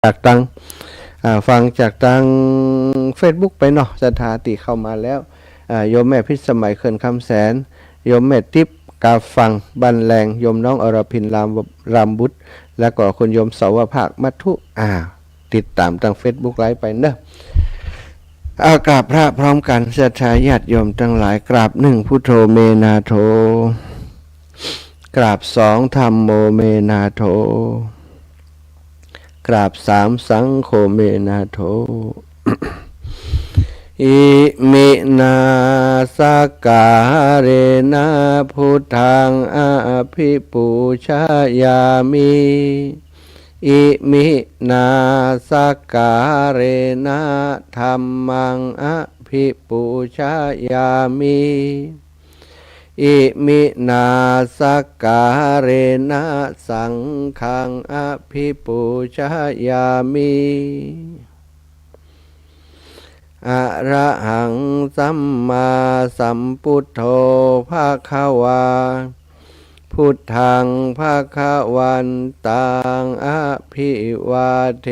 จากตังฟังจากตัง Facebook ไปเนาะสถาติเข้ามาแล้วโยมแม่พิสมัยเขื่อนคำแสนโยมแม่ทิพย์กาฟังบันแรงโยมน้องอรพินรามบุตรแล้วก็คุณโยมสาวภาคมัทุติดตามทาง Facebook ไลฟ์ไปเนอะกราบพระพร้อมกันศรัทธาญาติโยมทั้งหลายกราบหนึ่งพุทโธเมนาโธกราบสองธัมโมเมนาโธกราบสามสังโฆเมนาโธ อิมินาสการะนะพุทธังอภิปูชายามิอิมินาสการะนะธัมมังอภิปูชายามิอิมินาสการะนะสังฆังอภิปูชายามิอะระหังสัมมาสัมพุทโธภะคะวาพุทธังภะคะวันตังอภิวาเท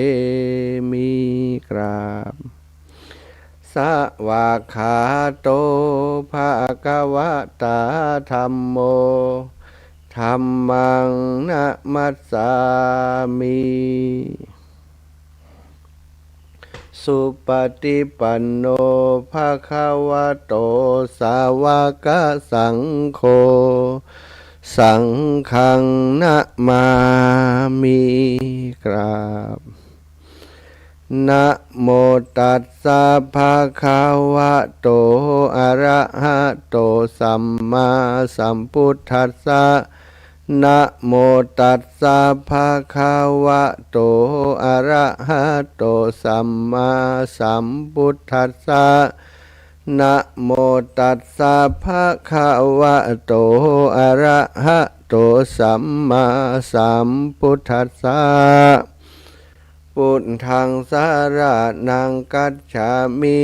มิกราบสวากขาโตภะคะวะตาธัมโมธัมมังนะมัสสามิสุปฏิปันโนภะคะวะโตสาวกสังโฆสังฆังนะมามิกราบนะโมตัสสะภะคะวะโตอะระหะโตสัมมาสัมพุทธัสสะนะโมตัสสะภะคะวะโตอะระหะโตสัมมาสัมพุทธัสสะนะโมตัสสะภะคะวะโตอะระหะโตสัมมาสัมพุทธัสสะพุทธังสารนังกัจฉามิ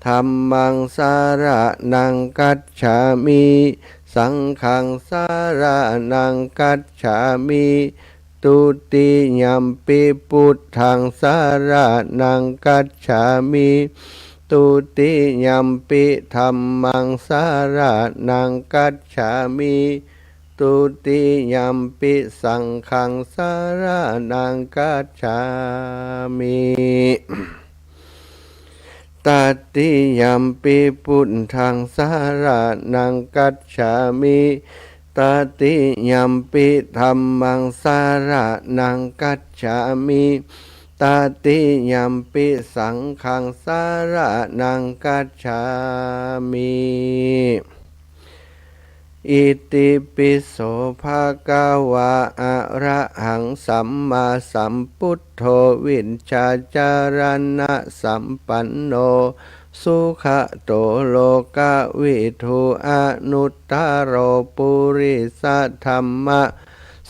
ธัมมังสารนังกัจฉามิสังฆังสารนังกัจฉามิตุติยัมปิพุทธังสารนังกัจฉามิตุติยัมปิธัมมังสารนังกัจฉามิตุติยัมปิสังฆังสารนังกัจฉามิตติยัมปิพุทธังสารนังกัจฉามิตติยัมปิธัมมังสารนังกัจฉามิตติยัมปิสังฆังสารนังกัจฉามิอิติปิโสภะคะวะอะระหังสัมมาสัมพุทโธวิชชาจารณะสัมปันโนสุขโตโลกวิทูอนุตตโรปุริสธรรมะ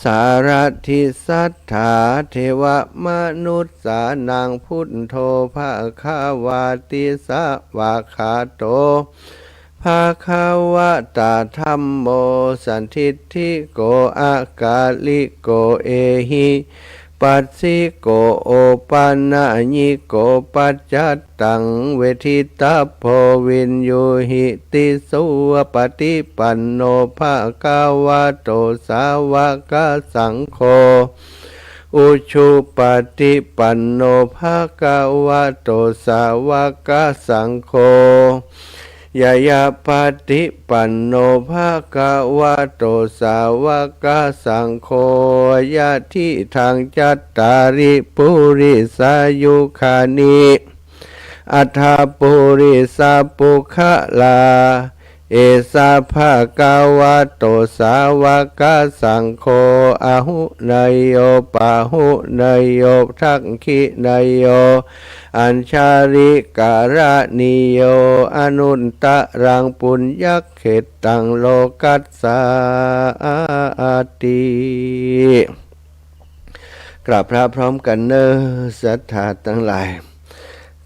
สารทิสัทธาเทวมนุษย์สานังพุทโธภะคะวาติสวากขาโตภะคะวะตาธัมโมสันทิฏฐิโกอากาลิโกเอหิปัสสิโกโอปันนะญิโกปัจจัตตังเวทิตาโพวินโยหิติสุปฏิปันโนภะคะวะโตสาวกสังโฆอุชุปฏิปันโนภะคะวะโตสาวกสังโฆยายาปฏิปันโนภะคะวะโตสาวกสังโฆยะทิทางจัตตาริปุริสายุคานิอัฏฐปุริสาปุคะลาเอสาภะคะวะโตสาวกสังโฆอะหุนยโยปะหุนยโยทักขินยโยอัญชาริการะนิโยอนุตตรังปุญญเขตังโลกัสสาติกราบพระพร้อมกันเนอศรัทธาทั้งหลาย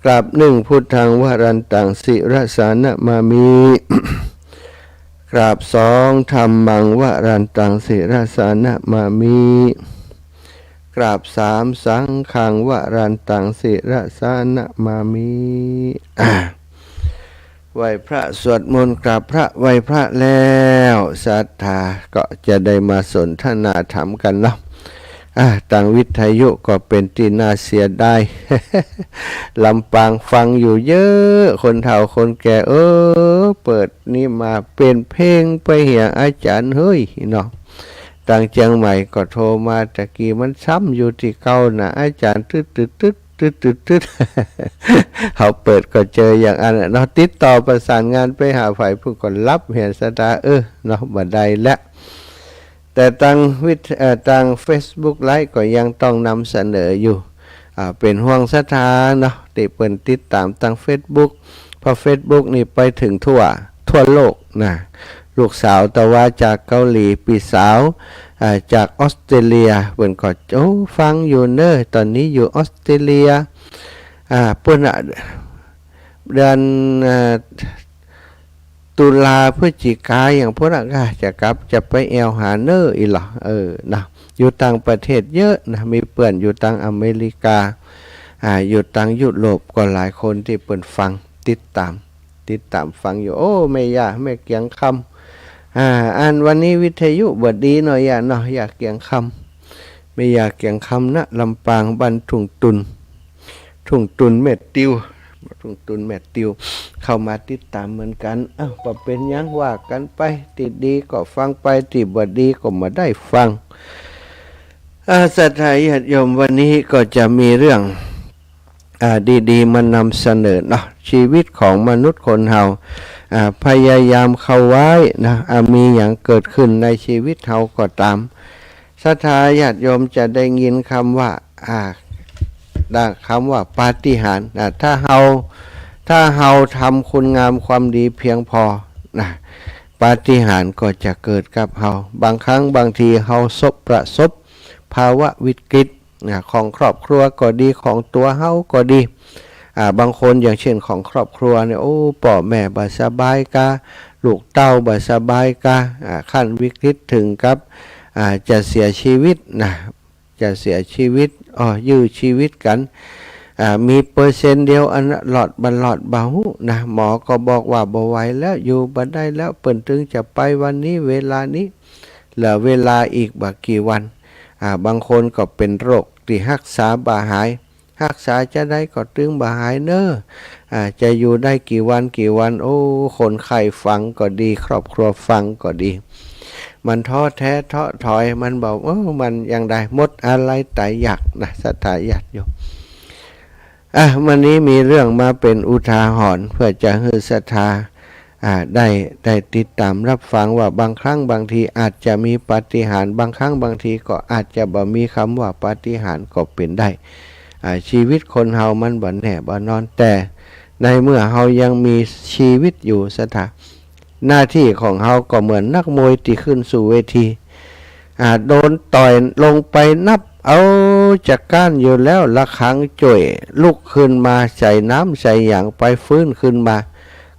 กราบหนึ่งพุทธังวรันตังสิรสานะมามิกราบสองธัมมังวรันตังสิรสานะมามิก ราบสามสังฆังวรันตังศิรสานะมามิ ไหว้พระสวดมนต์กราบพระไหว้พระแล้วศรัทธาก็จะได้มาสนทนาธรรมกันเนาะต่างวิทยุก็เป็นที่น่าเสียดาย ลำปางฟังอยู่เยอะคนเฒ่าคนแก่เปิดนี่มาเป็นเพลงไปเหียอาจารย์เฮ้ยเนาะต่างเชียงใหม่ก็โทรมาตะกี้มันซ้ำอยู่ที่เก่านะอาจารย์ตึ๊ดตึ๊ดตึ๊ดตึ๊ดเขาเปิดก็เจออย่างอันเนาะติดต่อประสานงานไปหาฝ่ายผู้ก่อนรับเห็นสตาเนาะบัดใดและแต่ทาง Facebook ไลฟ์ก็ยังต้องนำเสนออยู่เป็นห่วงสถานเนาะที่เปิดติดตามทาง Facebook เพราะ Facebook นี่ไปถึงทั่วโลกนะลูกสาวตะว่าจากเกาหลีปีสาวจากออสเตรเลียเพิ่นก็ฟังอยู่เนอะตอนนี้อยู่ออสเตรเลียเพิ่นเดือนตุลาพฤศจิกาอย่างพวกนั้นก็จะไปแอลหาเนอร์อีหรอนะอยู่ต่างประเทศเยอะนะมีเพื่อนอยู่ต่างอเมริกาอยู่ต่างยุโรปก็หลายคนที่เปิดฟังติดตามฟังอยู่ไม่ยากไม่เกียงคำอันวันนี้วิทยุบดดีหน่อยอยากเกียงคำไม่อยากเกียงคำนะลำปางบ้านทุ่งตุนเม็ดติวเข้ามาติดตามเหมือนกันก็เป็นยังว่ากันไปติดดีก็ฟังไปติดบดีก็มาได้ฟังศรัทธาญาติโยมวันนี้ก็จะมีเรื่องดีๆมานำเสนอเนาะชีวิตของมนุษย์คนเฮาพยายามเข้าไว้นะมีอย่างเกิดขึ้นในชีวิตเฮาก็ตามศรัทธาญาติโยมจะได้ยินคำว่าปาฏิหาริย์ถ้าเฮาทำคุณงามความดีเพียงพอนะปาฏิหาริย์ก็จะเกิดกับเฮาบางครั้งบางทีเฮาประสบภาวะวิกฤตของครอบครัวก็ดีของตัวเฮาก็ดีบางคนอย่างเช่นของครอบครัวเนี่ยพ่อแม่บ่สบายกะลูกเต้าบ่สบายกะขั้นวิกฤตถึงกับจะเสียชีวิตยื้อชีวิตกันมีเปอร์เซ็นต์เดียวอันหลอดเบานะหมอก็บอกว่าบ่ไหวแล้วอยู่บ่ได้แล้วเปิ่นถึงจะไปวันนี้เวลานี้เหลือเวลาอีกบ่กี่วันบางคนก็เป็นโรคที่รักษาบ่หายรักษาจะได้ก็ตึงบ่หายเนอะจะอยู่ได้กี่วันคนไข้ฟังก็ดีครอบครัวฟังก็ดีมันท้อแท้ท้อถอยมันบอกมันยังได้หมดอะไรแต่อยากนะศรัทธาญาติโยมวันนี้มีเรื่องมาเป็นอุทาหรณ์เพื่อจะให้ศรัทธาได้ติดตามรับฟังว่าบางครั้งบางทีอาจจะมีปาฏิหาริย์บางครั้งบางทีก็อาจจะบ่มีคำว่าปาฏิหาริย์ก็เป็นได้ชีวิตคนเฮามันบ่แน่บ่นอนแต่ในเมื่อเฮายังมีชีวิตอยู่ศรัทธาหน้าที่ของเฮาก็เหมือนนักมวยที่ขึ้นสู่เวทีโดนต่อยลงไปนับเอาจากก้านอยู่แล้วละครั้งจ่วยลุกขึ้นมาใส่น้ำใส่อย่างไปฟื้นขึ้นมา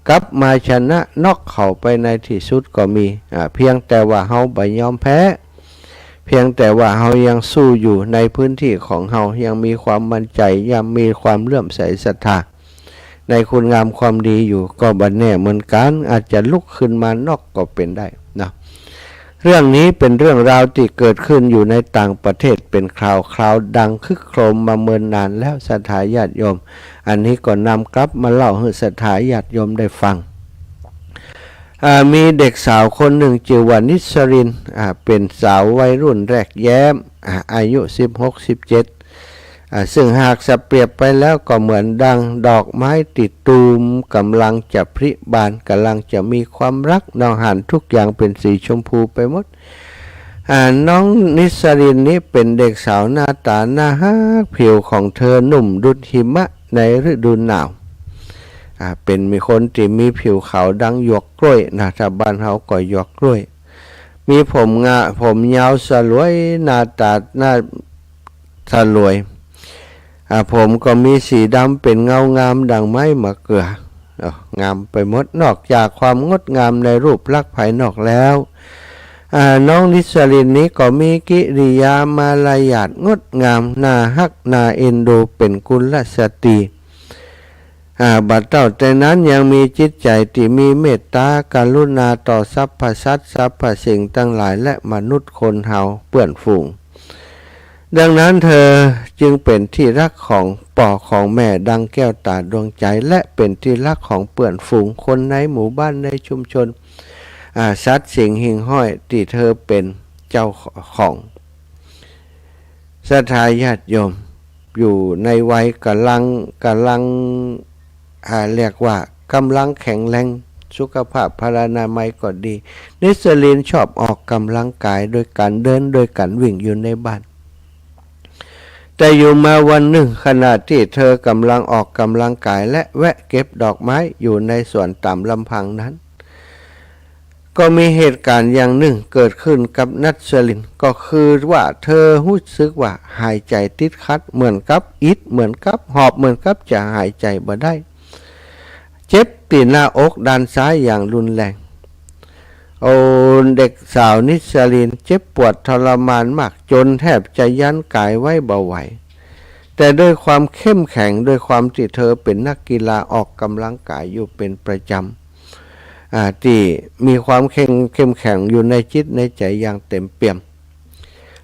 กลับมาชนะน็อกเข้าไปในที่สุดก็มีเพียงแต่ว่าเฮาบ่ยอมแพ้เพียงแต่ว่าเฮายังสู้อยู่ในพื้นที่ของเฮายังมีความมั่นใจยังมีความเลื่อมใสศรัทธาในคุณงามความดีอยู่ก็บ่แน่เหมือนกันอาจจะลุกขึ้นมานอกก็เป็นได้นะเรื่องนี้เป็นเรื่องราวที่เกิดขึ้นอยู่ในต่างประเทศเป็นคราวดังคึกโครมมาเมินนานแล้วศรัทธาญาติโยมอันนี้ก็นำกลับมาเล่าให้ศรัทธาญาติโยมได้ฟังมีเด็กสาวคนหนึ่งชื่อว่านิสรินเป็นสาววัยรุ่นแรกแย้มอายุ 16-17ซึ่งหากจะเปรียบไปแล้วก็เหมือนดังดอกไม้ติดตูมกำลังจะผลิบานกำลังจะมีความรักน้องหันทุกอย่างเป็นสีชมพูไปหมดน้องนิสรินนี้เป็นเด็กสาวหน้าตาน่าฮักผิวของเธอนุ่มดุจหิมะในฤดูหนาวเป็นมีคนที่มีผิวขาวดังหยวกกล้วยนะถ้าบ้านเฮาก็หยวกกล้วยมีผมยาวสลวยหน้าตาหน้าสลวยผมก็มีสีดำเป็นเงางามดังไม้มะเกืองามไปหมดนอกจากความงดงามในรูปลักษณ์ภายนอกแล้ว น้องนิสลินนี้ก็มีกิริยามารยาทงดงามน่าฮักน่าเอ็นดูเป็นกุลสตรีบัดเจ้าแต่นั้นยังมีจิตใจที่มีเมตตากรุณาต่อสรรพสัตว์สรรพสิ่งทั้งหลายและมนุษย์คนเฮาเปื่อนฝูงดังนั้นเธอจึงเป็นที่รักของป่อของแม่ดังแก้วตาดวงใจและเป็นที่รักของเปื่อนฝูงคนในหมู่บ้านในชุมชนสัตว์สิ่งหิ่งห้อยที่เธอเป็นเจ้าของศรัทธาญาติโยมอยู่ในวัยกำลังเรียกว่ากำลังแข็งแรงสุขภาพพลานามัยก็ดีนิสลินชอบออกกำลังกายโดยการเดินโดยการวิ่งอยู่ในบ้านแต่อยู่มาวันหนึ่งขณะที่เธอกำลังออกกำลังกายและแวะเก็บดอกไม้อยู่ในสวนตามลำพังนั้นก็มีเหตุการณ์อย่างหนึ่งเกิดขึ้นกับนัสลินก็คือว่าเธอรู้สึกว่าหายใจติดขัดเหมือนกับอิดเหมือนกับหอบเหมือนกับจะหายใจบ่ได้เจ็บตีหน้าอกด้านซ้ายอย่างรุนแรงเด็กสาวนิสลินเจ็บปวดทรมานมากจนแทบจะยันกายไว้บ่ไหวแต่ด้วยความเข้มแข็งด้วยความที่เธอเป็นนักกีฬาออกกำลังกายอยู่เป็นประจำที่มีความเข้มแข็งอยู่ในจิตในใจอย่างเต็มเปี่ยม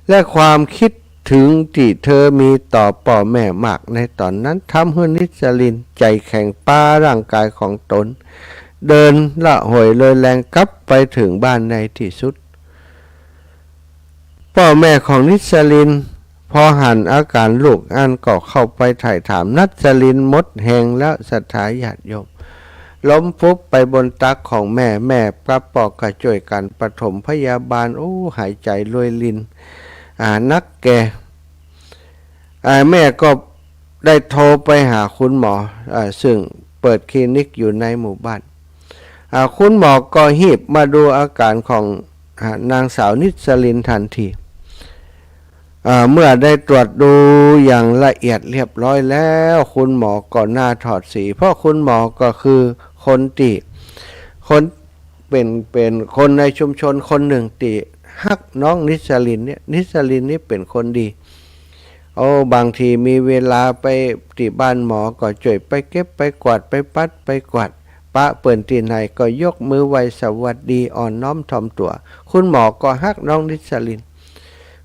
และความคิดถึงที่เธอมีต่อพ่อแม่มากในตอนนั้นทำให้นิสลินใจแข็งป้าร่างกายของตนเดินละหอยเลยแรงกลับไปถึงบ้านในที่สุดพ่อแม่ของนิสลินพอหันอาการลูกอันก็เข้าไปถ่ายถามนัสลินหมดแหงแล้วศรัทธาญาติโยมล้มฟุบไปบนตักของแม่พระปอกกระช่วยกันปฐมพยาบาลหายใจรวยลินนักแกแม่ก็ได้โทรไปหาคุณหมอซึ่งเปิดคลินิกอยู่ในหมู่บ้านคุณหมอก็หีบมาดูอาการของนางสาวนิสลินทันทีเมื่อได้ตรวจดูอย่างละเอียดเรียบร้อยแล้วคุณหมอก็หน้าถอดสีเพราะคุณหมอก็คือคนเป็นคนในชุมชนคนหนึ่งที่ฮักน้องนิสลินเนี่ยนิสลินนี่เป็นคนดีบางทีมีเวลาไปที่บ้านหมอก็ช่วยไปเก็บไปกวาดไปปัดไปกวาดปะเปิ่นที่ไหนก็ยกมือไหว้สวัสดีอ่อนน้อมถ่อมตัวคุณหมอก็ฮักน้องนิสลิน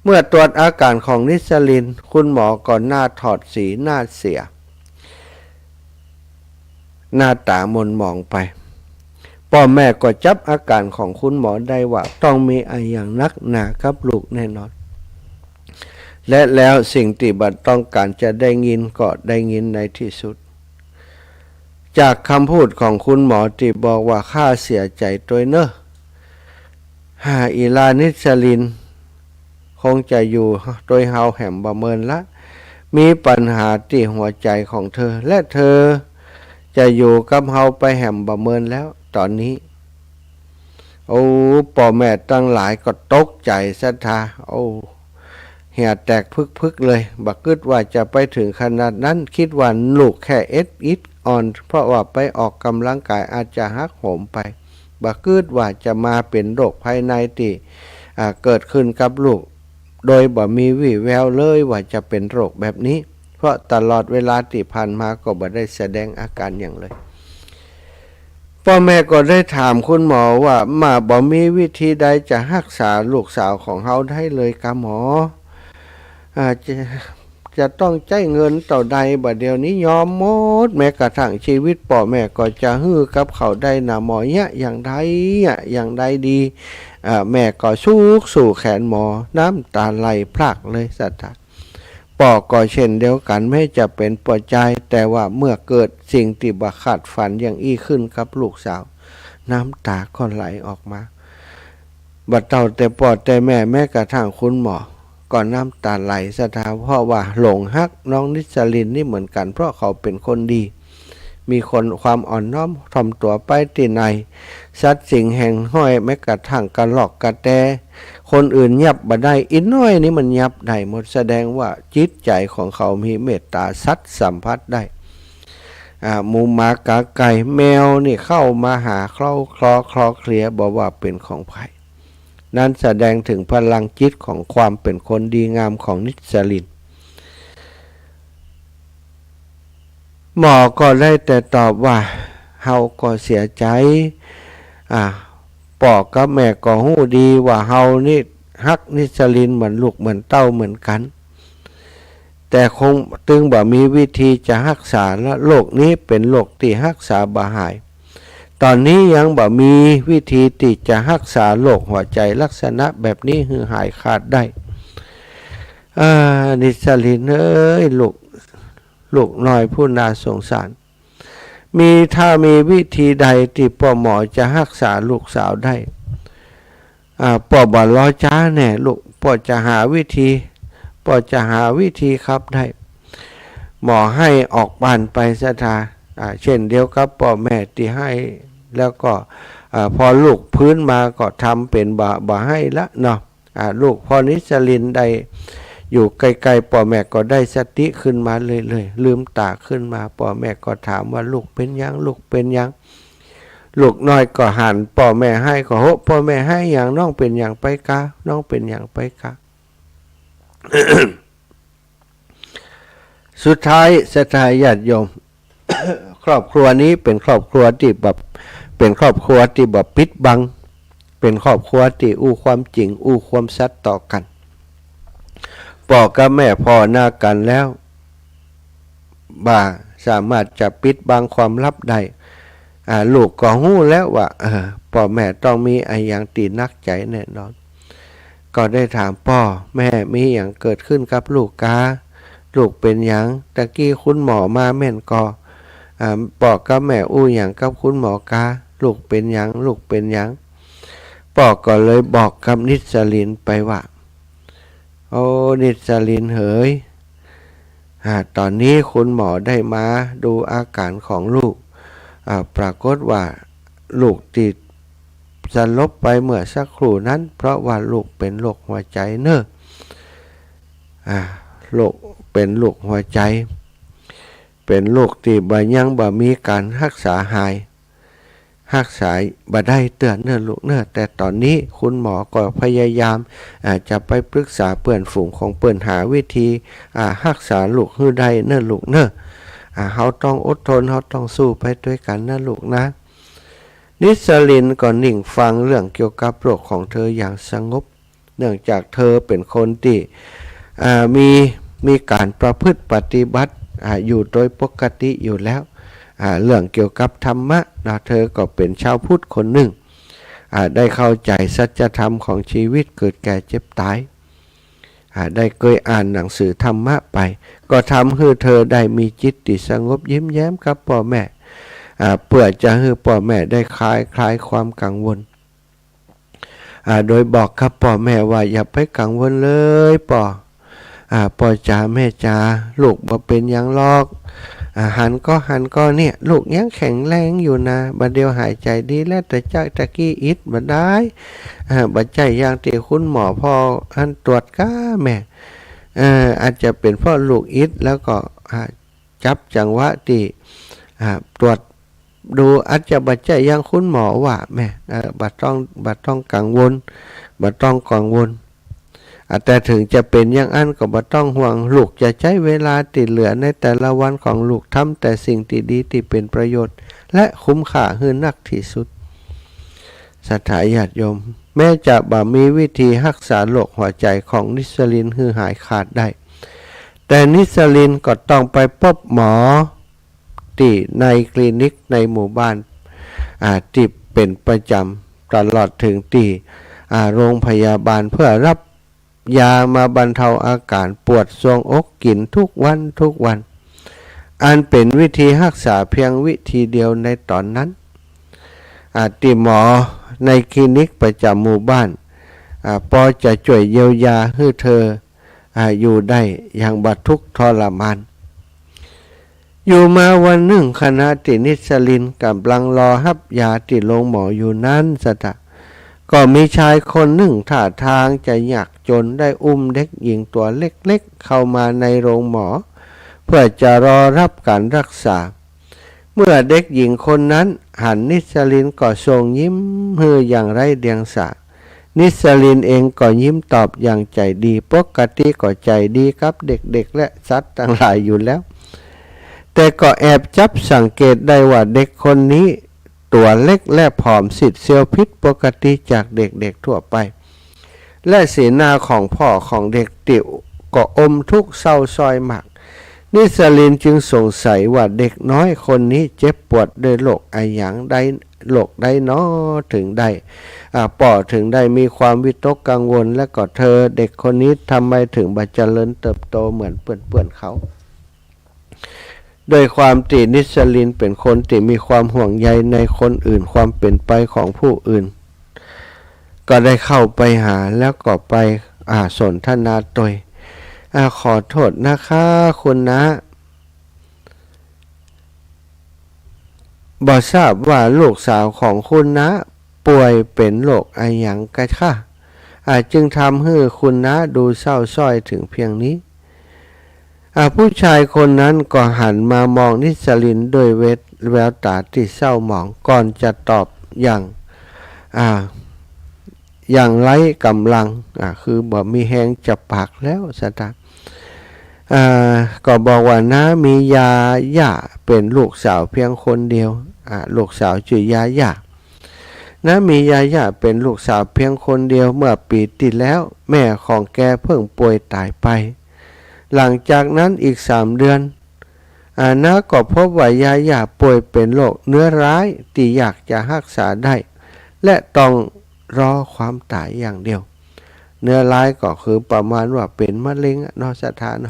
เมื่อตรวจอาการของนิสลินคุณหมอก็หน้าถอดสีหน้าเสียหน้าตาหม่นหมองไปพ่อแม่ก็จับอาการของคุณหมอได้ว่าต้องมีอะไรอย่างนักหนาครับลูกแน่นอนและแล้วสิ่งที่บัดต้องการจะได้ยินก็ได้ยินในที่สุดจากคำพูดของคุณหมอที่บอกว่าข้าเสียใจตัวเนอะอีลานิสลินคงจะอยู่โดยเฮาแหมประเมินละมีปัญหาที่หัวใจของเธอและเธอจะอยู่กับเฮาไปแหมประเมินแล้วตอนนี้พ่อแม่ตั้งหลายก็ตกใจศรัทธาเหี่ยแตกพึกเลยบักกึดว่าจะไปถึงขนาดนั้นคิดว่าลูกแค่อิดอ่อนเพราะว่าไปออกกำลังกายอาจจะหักโหมไปบักกึดว่าจะมาเป็นโรคภายในที่เกิดขึ้นกับลูกโดยบ่มีวี่แววเลยว่าจะเป็นโรคแบบนี้เพราะตลอดเวลาที่ผ่านมาก็บ่ได้แสดงอาการอย่างเลยพ่อแม่ก็ได้ถามคุณหมอว่ามาบ่มีวิธีใดจะรักษาลูกสาวของเฮาได้เลยครับหมอจะต้องใช้เงินต่อใดบัดเดี๋ยวนี้ยอมหมดแม้กระทั่งชีวิตพ่อแม่ก็จะฮื้อกับเขาได้นะหมอเนี่ยอย่างใดดีแม่ก็สู่แขนหมอน้ำตาไหลพรากเลยสัตว์พ่อก็เช่นเดียวกันไม่จะเป็นปวดใจแต่ว่าเมื่อเกิดสิ่งที่บักขาดฝันอย่างอี้ขึ้นกับลูกสาวน้ำตาก็ไหลออกมาบัดเต่าแต่พ่อแต่แม่กระทั่งคุณหมอก็น้ำตาไหลสะท้าเพราะว่าหลงฮักน้องนิสลินนี่เหมือนกันเพราะเขาเป็นคนดีมีคนความอ่อนน้อมถ่อมตัวไปที่ไหนสัตว์สิ่งแห่งห้อยแม้กระทั่งกระหลอกกระแตคนอื่นยับบ่ได้อินน้อยนี่มันยับได้หมดแสดงว่าจิตใจของเขามีเมตตาสัตว์สัมผัสได้หมูหมากาไก่แมวนี่เข้ามาหาคลอเคลียบอกว่าเป็นของไผ่ นั้นแสดงถึงพลังจิตของความเป็นคนดีงามของนิสลินหมอก็ได้แต่ตอบว่าเฮาก็เสียใจพ่อกับแม่ก็ฮู้ดีว่าเฮานี่ฮักนิสลินเหมือนลูกเหมือนเต้าเหมือนกันแต่คงตึงบ่มีวิธีจะรักษาและโรคนี้เป็นโรคที่รักษาบ่หายตอนนี้ยังบ่มีวิธีที่จะรักษาโรคหัวใจลักษณะแบบนี้ให้หายขาดได้นิสลินเอ้ยลูกน้อยผู้น่าสงสารถ้ามีวิธีใดที่พ่อหมอจะรักษาลูกสาวได้พ่อบ่รอช้าแน่ลูกพ่อจะหาวิธีครับได้หมอให้ออกบ้านไปซะทาเช่นเดียวกับพ่อแม่ที่ให้แล้วก็พอลูกพื้นมาก็ทำเป็นบ่ให้ละเนาะลูกพอนิสลินได้อยู่ไกลๆพ่อแม่ก็ได้สติขึ้นมาเลยลืมตาขึ้นมาพ่อแม่ก็ถามว่าลูกเป็นยังลูกน้อยก็หันพ่อแม่ให้ก็โหพ่อแม่ให้อย่างน้องเป็นอย่างไปกะน้องเป็นอย่างไปกะ สุดท้ายศรัทธาญาติโยม ครอบครัวนี้เป็นครอบครัวที่แบบปิดบังเป็นครอบครัวที่อู้ความจริงอู้ความสัตย์ต่อกันพ่อกับแม่พ่อหน้ากันแล้วสามารถจะปิดบังความลับได้ลูกก็หู้แล้วว่าพ่อแม่ต้องมีอะไรอย่างตีนักใจแน่นอนก็ได้ถามพ่อแม่มีอย่างเกิดขึ้นกับลูกเป็นอย่างตะกี้คุณหมอมาแม่นก็พ่อกับแม่อู้อย่างกับคุณหมอกาลูกเป็นอย่างพ่อก็เลยบอกกับนิสลินไปว่าโอ้นิสลินเอ๋ยตอนนี้คุณหมอได้มาดูอาการของลูกปรากฏว่าลูกติดสลบไปเมื่อสักครู่นั้นเพราะว่าลูกเป็นโรคหัวใจเนอะโรคเป็นโรคหัวใจเป็นโรคที่ยังมีการรักษาหายรักษาบ่ได้เตือนเนอะลูกเนอะแต่ตอนนี้คุณหมอก็พยายามจะไปปรึกษาเพื่อนฝูงของเพื่อนหาวิธีรักษาลูกให้ได้เนอะลูกเนอะเขาต้องอดทนเขาต้องสู้ไปด้วยกันนะลูกนะนิสลินก็นิ่งฟังเรื่องเกี่ยวกับโรคของเธออย่างสงบเนื่องจากเธอเป็นคนที่มีการประพฤติปฏิบัติอยู่โดยปกติอยู่แล้วเรื่องเกี่ยวกับธรรมะเธอก็เป็นชาวพุทธคนหนึ่งได้เข้าใจสัจธรรมของชีวิตเกิดแก่เจ็บตายได้เคยอ่านหนังสือธรรมะไปก็ทำให้เธอได้มีจิตที่สงบยิ้มแย้มกับพ่อแม่เพื่อจะให้พ่อแม่ได้คลายความกังวลโดยบอกกับพ่อแม่ว่าอย่าไปกังวลเลยพ่อจ๋าแม่จ๋าลูกบ่เป็นอย่างลอกหันก็เนี่ยลูกยังแข็งแรงอยู่นะบัดเดียวหายใจดีแล้วแต่จากตะกี้อิดบัดได้บัดใจอย่างที่คุณหมอพออันตรวจก้าแม่อาจจะเป็นเพราะลูกอิดแล้วก็จับจังหวะที่ตรวจดูอาจจะบัดใจอย่างคุณหมอว่าแม่บัดต้องกังวลแต่ถึงจะเป็นอย่างอันก็บ่ต้องห่วงลูกจะใช้เวลาติดเหลือในแต่ละวันของลูกทำแต่สิ่งที่ดีที่เป็นประโยชน์และคุ้มค่าให้นักที่สุดศรัทธาญาติโยมแม้จะบ่มีวิธีรักษาโรคหัวใจของนิสลินให้หายขาดได้แต่นิสลินก็ต้องไปพบหมอที่ในคลินิกในหมู่บ้านที่เป็นประจำตลอดถึงที่โรงพยาบาลเพื่อรับยามาบรรเทาอาการปวดทรวงอกกินทุกวันอันเป็นวิธีรักษาเพียงวิธีเดียวในตอนนั้นที่หมอในคลินิกประจำหมู่บ้านพอจะช่วยเยียวยาให้เธออยู่ได้อย่างบัดทุกข์ทรมานอยู่มาวันหนึ่งคณะที่นิสลินกำลังรอรับยาที่โรงหมออยู่นั้นก็มีชายคนหนึ่งท่าทางจะยากจนได้อุ้มเด็กหญิงตัวเล็กๆเข้ามาในโรงหมอเพื่อจะรอรับการรักษาเมื่อเด็กหญิงคนนั้นหันนิสลินก็ทรงยิ้มเฮืออย่างไร้เดียงสา นิสลินเองก็ยิ้มตอบอย่างใจดีปกติก็ใจดีครับเด็กๆและสัตว์ทั้งหลายอยู่แล้วแต่ก็แอบจับสังเกตได้ว่าเด็กคนนี้ตัวเล็กและผอมสิทธิ์เซียวพิษปกติจากเด็กๆทั่วไปและสีหน้าของพ่อของเด็กติวก็อมทุกข์เศร้าซ้อยมากนิสลินจึงสงสัยว่าเด็กน้อยคนนี้เจ็บปวดด้วยโรคอะไรอย่างใดโรคใดน้อถึงได้ป่อถึงได้มีความวิตกกังวลและก็เธอเด็กคนนี้ทำไมถึงบัเจริญเติบโตเหมือนเพื่อนๆเขาโดยความตีนิสลินเป็นคนที่มีความห่วงใยในคนอื่นความเป็นไปของผู้อื่นก็ได้เข้าไปหาแล้วก็ไปสนทนาโดยขอโทษนะคะคุณนะบอกทราบว่าลูกสาวของคุณนะป่วยเป็นโรคอะไรอย่างกันค่ะจึงทำให้คุณนะดูเศร้าส้อยถึงเพียงนี้ผู้ชายคนนั้นก็หันมามองนิสลินด้วยแววตาที่เศร้าหมองก่อนจะตอบอย่างไร้กำลังคือบ่มีแหงจะปากแล้วสตาก็บอกว่านะมียาย่าเป็นลูกสาวเพียงคนเดียวลูกสาวชื่อยาย่านะมียาย่าเป็นลูกสาวเพียงคนเดียวเมื่อปีที่แล้วแม่ของแกเพิ่งป่วยตายไปหลังจากนั้นอีก3 เดือนนะก็พบว่ายาย่าป่วยเป็นโรคเนื้อร้ายที่อยากจะรักษาได้และต้องรอความตายอย่างเดียวเนื้อร้ายก็คือประมาณว่าเป็นมะเร็งนอกสถาน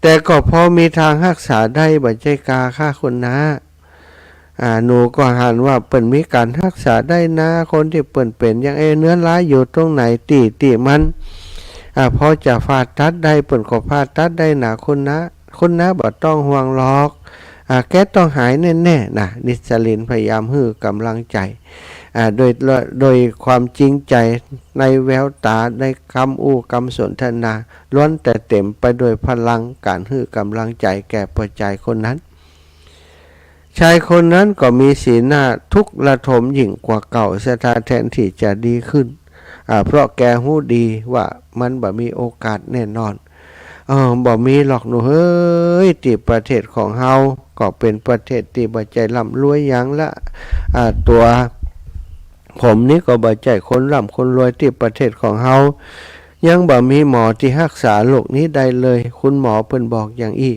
แต่ก็พอมีทางรักษาได้บัจเจกาค่าคนนะหนูก็หันว่าเปิ่นมีการรักษาได้นะคนที่เปิ่นเป็นอย่างเนื้อร้ายอยู่ตรงไหนตีมันพอจะผ่าตัดได้เปิ่นก็ผ่าตัดได้นะคนนะบ่ต้องห่วงหรอกแกต้องหายแน่ๆนะนิสลินพยายามฮื้อกำลังใจโดยความจริงใจในแววตาในคำสนทนาล้วนแต่เต็มไปด้วยพลังการฮื้อกำลังใจแก่ผู้ชายคนนั้นชายคนนั้นก็มีสีหน้าทุกข์ระทมยิ่งกว่าเก่าสถานแทนที่จะดีขึ้นเพราะแกหู้ดีว่ามันบ่มีโอกาสแน่นอนบ่มีหรอกหนูเฮ้ยที่ประเทศของเฮาก็เป็นประเทศที่บ่ใจร่ำรวยอย่างละตัวผมนี่ก็บ่ใจคนร่ำคนรวยที่ประเทศของเฮายังบ่มีหมอที่รักษาโรคนี้ได้เลยคุณหมอเพิ่นบอกอย่างอี้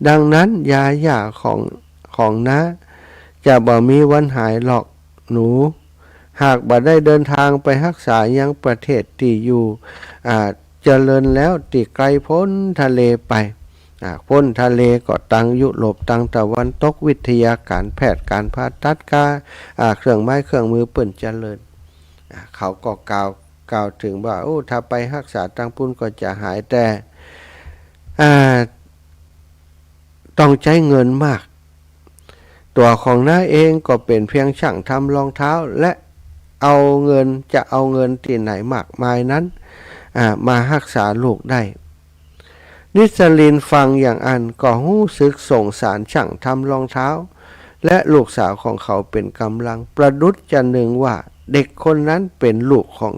ดังนั้นยาย่าของนะจะบ่มีวันหายหรอกหนูหากบ่ได้เดินทางไปรักษายังประเทศที่อยู่เจริญแล้วที่ไกลพ้นทะเลไปพ้นทะเลก็ตั้งยุโรปตั้งตะวันตกวิทยาการแพทย์การผ่าตัดเครื่องไม้เครื่องมือเปิ่นเจริญเขาก็กล่าวถึงว่าถ้าไปรักษาตั้งพุ่นก็จะหายแต่ต้องใช้เงินมากตัวของน้าเองก็เป็นเพียงช่างทำรองเท้าและเอาเงินที่ไหนมากมายนั้นมารักษาลูกได้นิสลินฟังอย่างอันก็รู้สึกสงสารช่างทำรองเท้าและลูกสาวของเขาเป็นกำลังประดุจจะนึงว่าเด็กคนนั้นเป็นลูกของ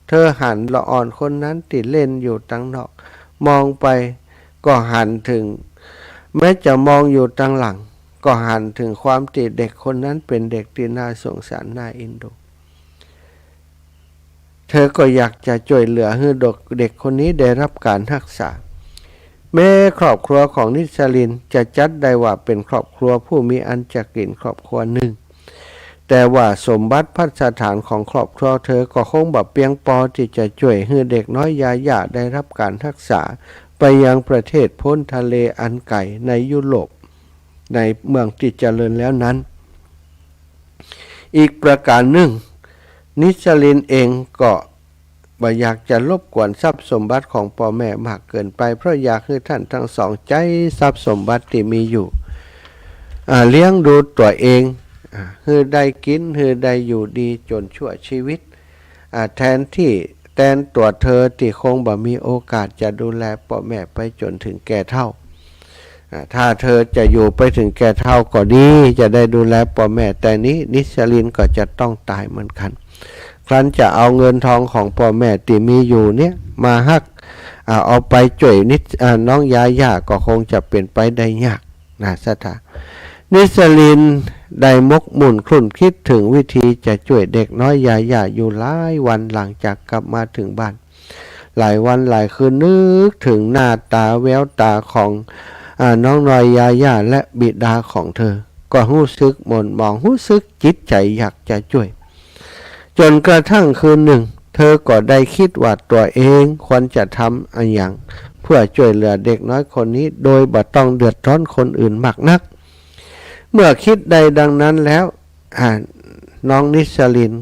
เธอหันละอ่อนคนนั้นที่เล่นอยู่ตั้งนอกมองไปก็หันถึงแม้จะมองอยู่ตั้งหลังก็หันถึงความที่เด็กคนนั้นเป็นเด็กที่น่าสงสารน่าเอ็นดูเธอก็อยากจะช่วยเหลือให้เด็กคนนี้ได้รับการรักษาแม้ครอบครัวของนิสลินจะจัดได้ว่าเป็นครอบครัวผู้มีอันจะกินครอบครัวหนึ่งแต่ว่าสมบัติพัฒฐานของครอบครัวเธอก็คงแบบเพียงพอที่จะช่วยให้เด็กน้อยยาย่าได้รับการรักษาไปยังประเทศพ้นทะเลอันไกลในยุโรปในเมืองที่เจริญแล้วนั้นอีกประการหนึ่งนิสลินเองก็บ่อยากจะรบกวนทรัพย์สมบัติของพ่อแม่มากเกินไปเพราะอยากให้ท่านทั้งสองใจทรัพย์สมบัติที่มีอยู่เลี้ยงดูตัวเองให้ได้กินให้ได้อยู่ดีจนชั่วชีวิตแทนตัวเธอที่คงบ่มีโอกาสจะดูแลพ่อแม่ไปจนถึงแก่เฒ่าถ้าเธอจะอยู่ไปถึงแก่เฒ่าก็ดีจะได้ดูแลพ่อแม่แต่นี้นิสลินก็จะต้องตายเหมือนกัน ครั้นจะเอาเงินทองของพ่อแม่ที่มีอยู่เนี่ยมาฮักเอาไปจ่วยนิดน้องยาย่าก็คงจะเป็นไปได้ยากนะสถานิสลินได้มกมุ่นคลุ่นคิดถึงวิธีจะช่วยเด็กน้อยยาย่าอยู่หลายวันหลังจากกลับมาถึงบ้านหลายวันหลายคืนนึกถึงหน้าตาแววตาของน้องน้อยยาย่าและบิดาของเธอก็รู้สึกหม่นหมองรู้สึกจิตใจอยากจะช่วยจนกระทั่งคืนหนึ่งเธอก็ได้คิดว่าตัวเองควรจะทำอะไรอย่างเพื่อช่วยเหลือเด็กน้อยคนนี้โดยบ่ต้องเดือดร้อนคนอื่นมากนักเมื่อคิดใดดังนั้นแล้วน้องนิสลิน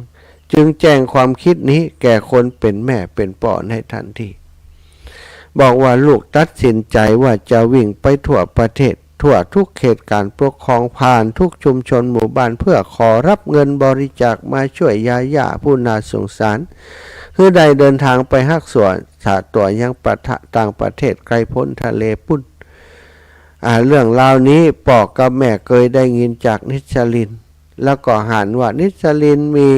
จึงแจ้งความคิดนี้แก่คนเป็นแม่เป็นพ่อในทันทีบอกว่าลูกตัดสินใจว่าจะวิ่งไปทั่วประเทศทั่วทุกเขตการปกครองผ่านทุกชุมชนหมู่บ้านเพื่อขอรับเงินบริจาคมาช่วยยาย่าผู้น่าสงสารคือได้เดินทางไปฮักส่วนสาตัวยังต่างประเทศไกลพ้นทะเลปุ่นเรื่องราวนี้พ่อกับแม่เคยได้ยินจากนิสลินแล้วก็หันว่านิสลินมี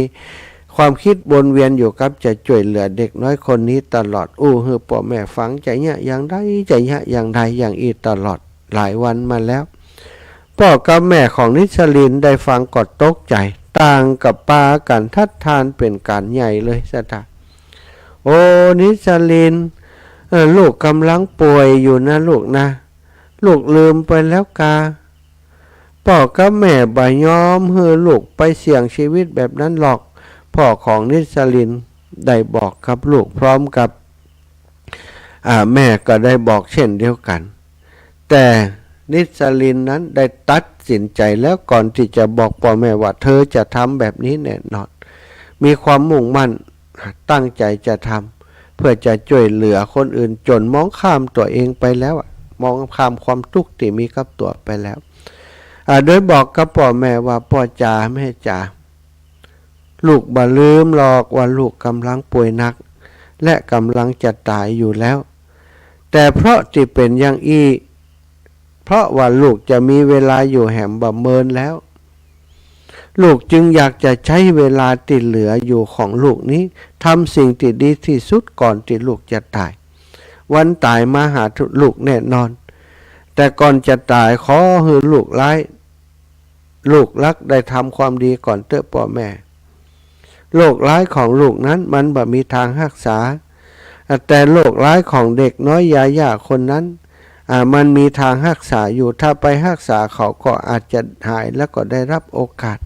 ความคิดวนเวียนอยู่กับจะช่วยเหลือเด็กน้อยคนนี้ตลอดฮือพ่อแม่ฟังใจเนี่ยอย่างใดใจเนี่ยอย่างใดอย่างอีตลอดหลายวันมาแล้วพ่อกับแม่ของนิสลินได้ฟังก็ตกใจต่างกับปากันทัดทานเป็นการใหญ่เลยสตาโอ้นิสลินลูกกำลังป่วยอยู่นะลูกนะลูกลืมไปแล้วกาพ่อกับแม่บ่ยอมให้ลูกไปเสี่ยงชีวิตแบบนั้นหรอกพ่อของนิสลินได้บอกกับลูกพร้อมกับแม่ก็ได้บอกเช่นเดียวกันแต่นิสลินนั้นได้ตัดสินใจแล้วก่อนที่จะบอกพ่อแม่ว่าเธอจะทำแบบนี้แน่นอนมีความมุ่งมั่นตั้งใจจะทำเพื่อจะช่วยเหลือคนอื่นจนมองข้ามตัวเองไปแล้วมองข้ามความทุกข์ที่มีกับตัวไปแล้วโดยบอกกับพ่อแม่ว่าพ่อจ๋าแม่จ๋าลูกบ่ลืมหรอกว่าลูกกำลังป่วยหนักและกำลังจะตายอยู่แล้วแต่เพราะที่เป็นอย่างอี้เพราะว่าลูกจะมีเวลาอยู่แหมบ่เมินแล้วลูกจึงอยากจะใช้เวลาที่เหลืออยู่ของลูกนี้ทำสิ่งที่ดีที่สุดก่อนที่ลูกจะตายวันตายมาหาลูกแน่นอนแต่ก่อนจะตายขอให้ลูกรักได้ทำความดีก่อนเถอะพ่อแม่โรคร้ายของลูกนั้นมันบ่มีทางรักษาแต่โรคร้ายของเด็กน้อยยาย่าคนนั้นมันมีทางรักษาอยู่ถ้าไปรักษาเขาก็อาจจะหายแล้วก็ได้รับโอกาส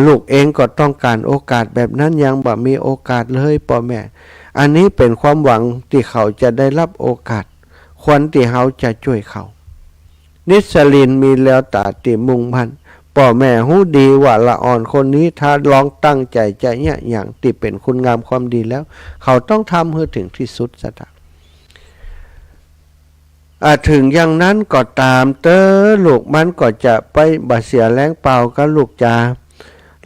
ลูกเองก็ต้องการโอกาสแบบนั้นยังบ่มีโอกาสเลยพ่อแม่อันนี้เป็นความหวังที่เขาจะได้รับโอกาสควรที่เขาจะช่วยเขานิสลินมีแล้วตาที่มุ่งมั่นพ่อแม่หูดีว่าละอ่อนคนนี้ถ้าลองตั้งใจจะเนี่ยอย่างที่เป็นคุณงามความดีแล้วเขาต้องทำให้ถึงที่สุดซะถึงอย่างนั้นก็ตามลูกมันก็จะไปบาเสียแรงเปล่ากับลูกจา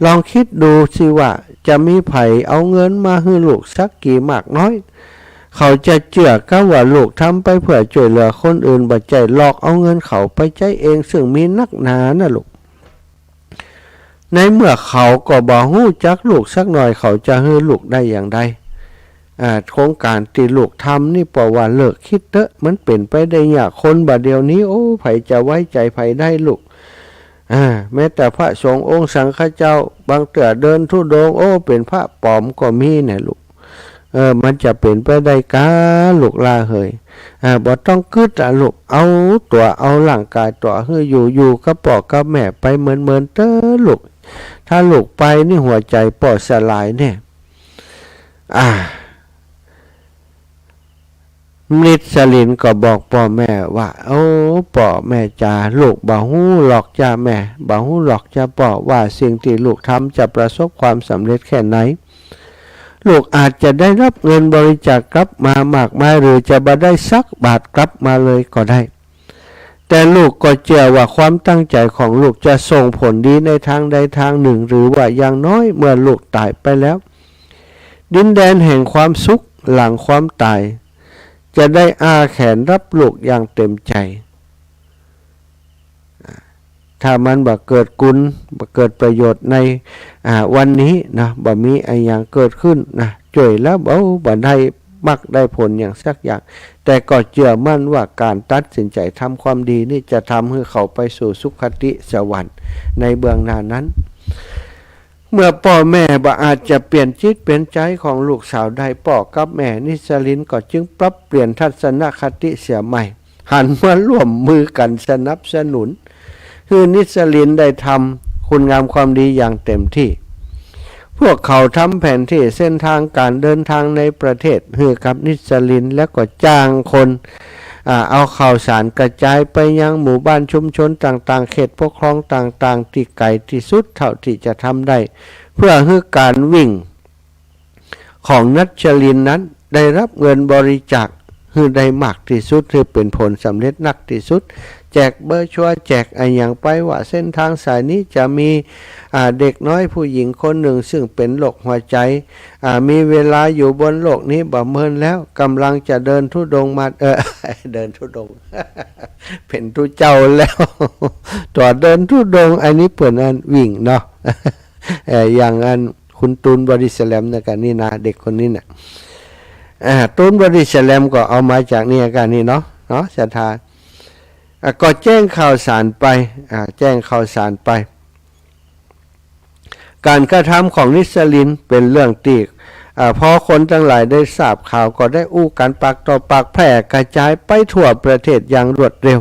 ลองคิดดูสิว่าจะมีไผเอาเงินมาให้ลูกสักกี่มากน้อยเขาจะเชื่อก็ว่าลูกทำไปเพื่อช่วยเหลือคนอื่นบ่ใจหลอกเอาเงินเขาไปใช้เองซึ่งมีนักหนานะลูกในเมื่อเขาก็บ่ฮู้จักลูกสักหน่อยเขาจะให้ลูกได้อย่างใดโครงการที่ลูกทำนี่เพราะว่าเลิกคิดเถอะมันเป็นไปได้ยากคนบัดเดียวนี้โอ้ไผจะไว้ใจไผได้ลูกแม้แต่พระสงฆ์องค์สังฆเจ้าบางเตื่อเดินธุดงค์เป็นพระปลอมก็มีเนี่ยลูกมันจะเป็นไปได้กาลูกลาเฮยบ่ต้องกึดลูกเอาตัวเอาร่างกายตัวให้อยู่กับพ่อกับแม่ไปเหมือนเต้อลูกถ้าลูกไปนี่หัวใจป่อสลายเนี่ยนิสลินก็บอกพ่อแม่ว่าโอ้พ่อแม่จ๋าลูกบ่ฮู้หรอกจ้าแม่บ่ฮู้หรอกจ้าพ่อว่าสิ่งที่ลูกทำจะประสบความสำเร็จแค่ไหนลูกอาจจะได้รับเงินบริจาคกลับมามากมายหรือจะบ่ได้สักบาทกลับมาเลยก็ได้แต่ลูกก็เชื่อว่าความตั้งใจของลูกจะส่งผลดีในทางใดทางหนึ่งหรือว่าอย่างน้อยเมื่อลูกตายไปแล้วดินแดนแห่งความสุขหลังความตายจะได้อ้าแขนรับลูกอย่างเต็มใจ ถ้ามันบ่เกิดกุลบ่เกิดประโยชน์ในวันนี้นะบ่มีไอ้อย่างเกิดขึ้นนะจ่วยแล้วบ่ได้มักได้ผลอย่างสักอย่างแต่ก็เชื่อมั่นว่าการตัดสินใจทำความดีนี่จะทำให้เขาไปสู่สุคติสวรรค์ในเบื้องหน้านั้นเมื่อพ่อแม่บ่อาจจะเปลี่ยนจิตเปลี่ยนใจของลูกสาวได้พ่อกับแม่นิสลินก็จึงปรับเปลี่ยนทัศนคติเสียใหม่หันมาร่วมมือกันสนับสนุนคือนิสลินได้ทำคุณงามความดีอย่างเต็มที่พวกเขาทำแผนที่เส้นทางการเดินทางในประเทศให้กับนิสลินและก็จ้างคนเอาข่าวสารกระจายไปยังหมู่บ้านชุมชนต่างๆเขตปกครองต่างๆที่ไกลที่สุดเท่าที่จะทำได้เพื่อให้การวิ่งของนิสลินนั้นได้รับเงินบริจาคให้ได้มากที่สุดให้เป็นผลสำเร็จนักที่สุดแจกเบอร์ชัวแจกอย่างไปว่าเส้นทางสายนี้จะมีเด็กน้อยผู้หญิงคนหนึ่งซึ่งเป็นโรคหัวใจมีเวลาอยู่บนโลกนี้บ่เมินแล้วกำลังจะเดินธุดงค์มาเดินธุดงค์ เป็นทุเจ้าแล้วตัวเดินธุดงค์อันนี้เปิ่นอันวิ่งเนาะ อย่างอันคุณตูนบอดี้สแลมนะกันนี่นะเด็กคนนี้น่ะตูนบอดี้สแลมก็เอามาจากนี่กันนี่เนาะศรัทธาก็แจ้งข่าวสารไปแจ้งข่าวสารไปการกระทำของนิสลินเป็นเรื่องตีกพอคนทั้งหลายได้ทราบข่าวก็ได้อู้กันปากต่อปากแพร่กระจายไปทั่วประเทศอย่างรวดเร็ว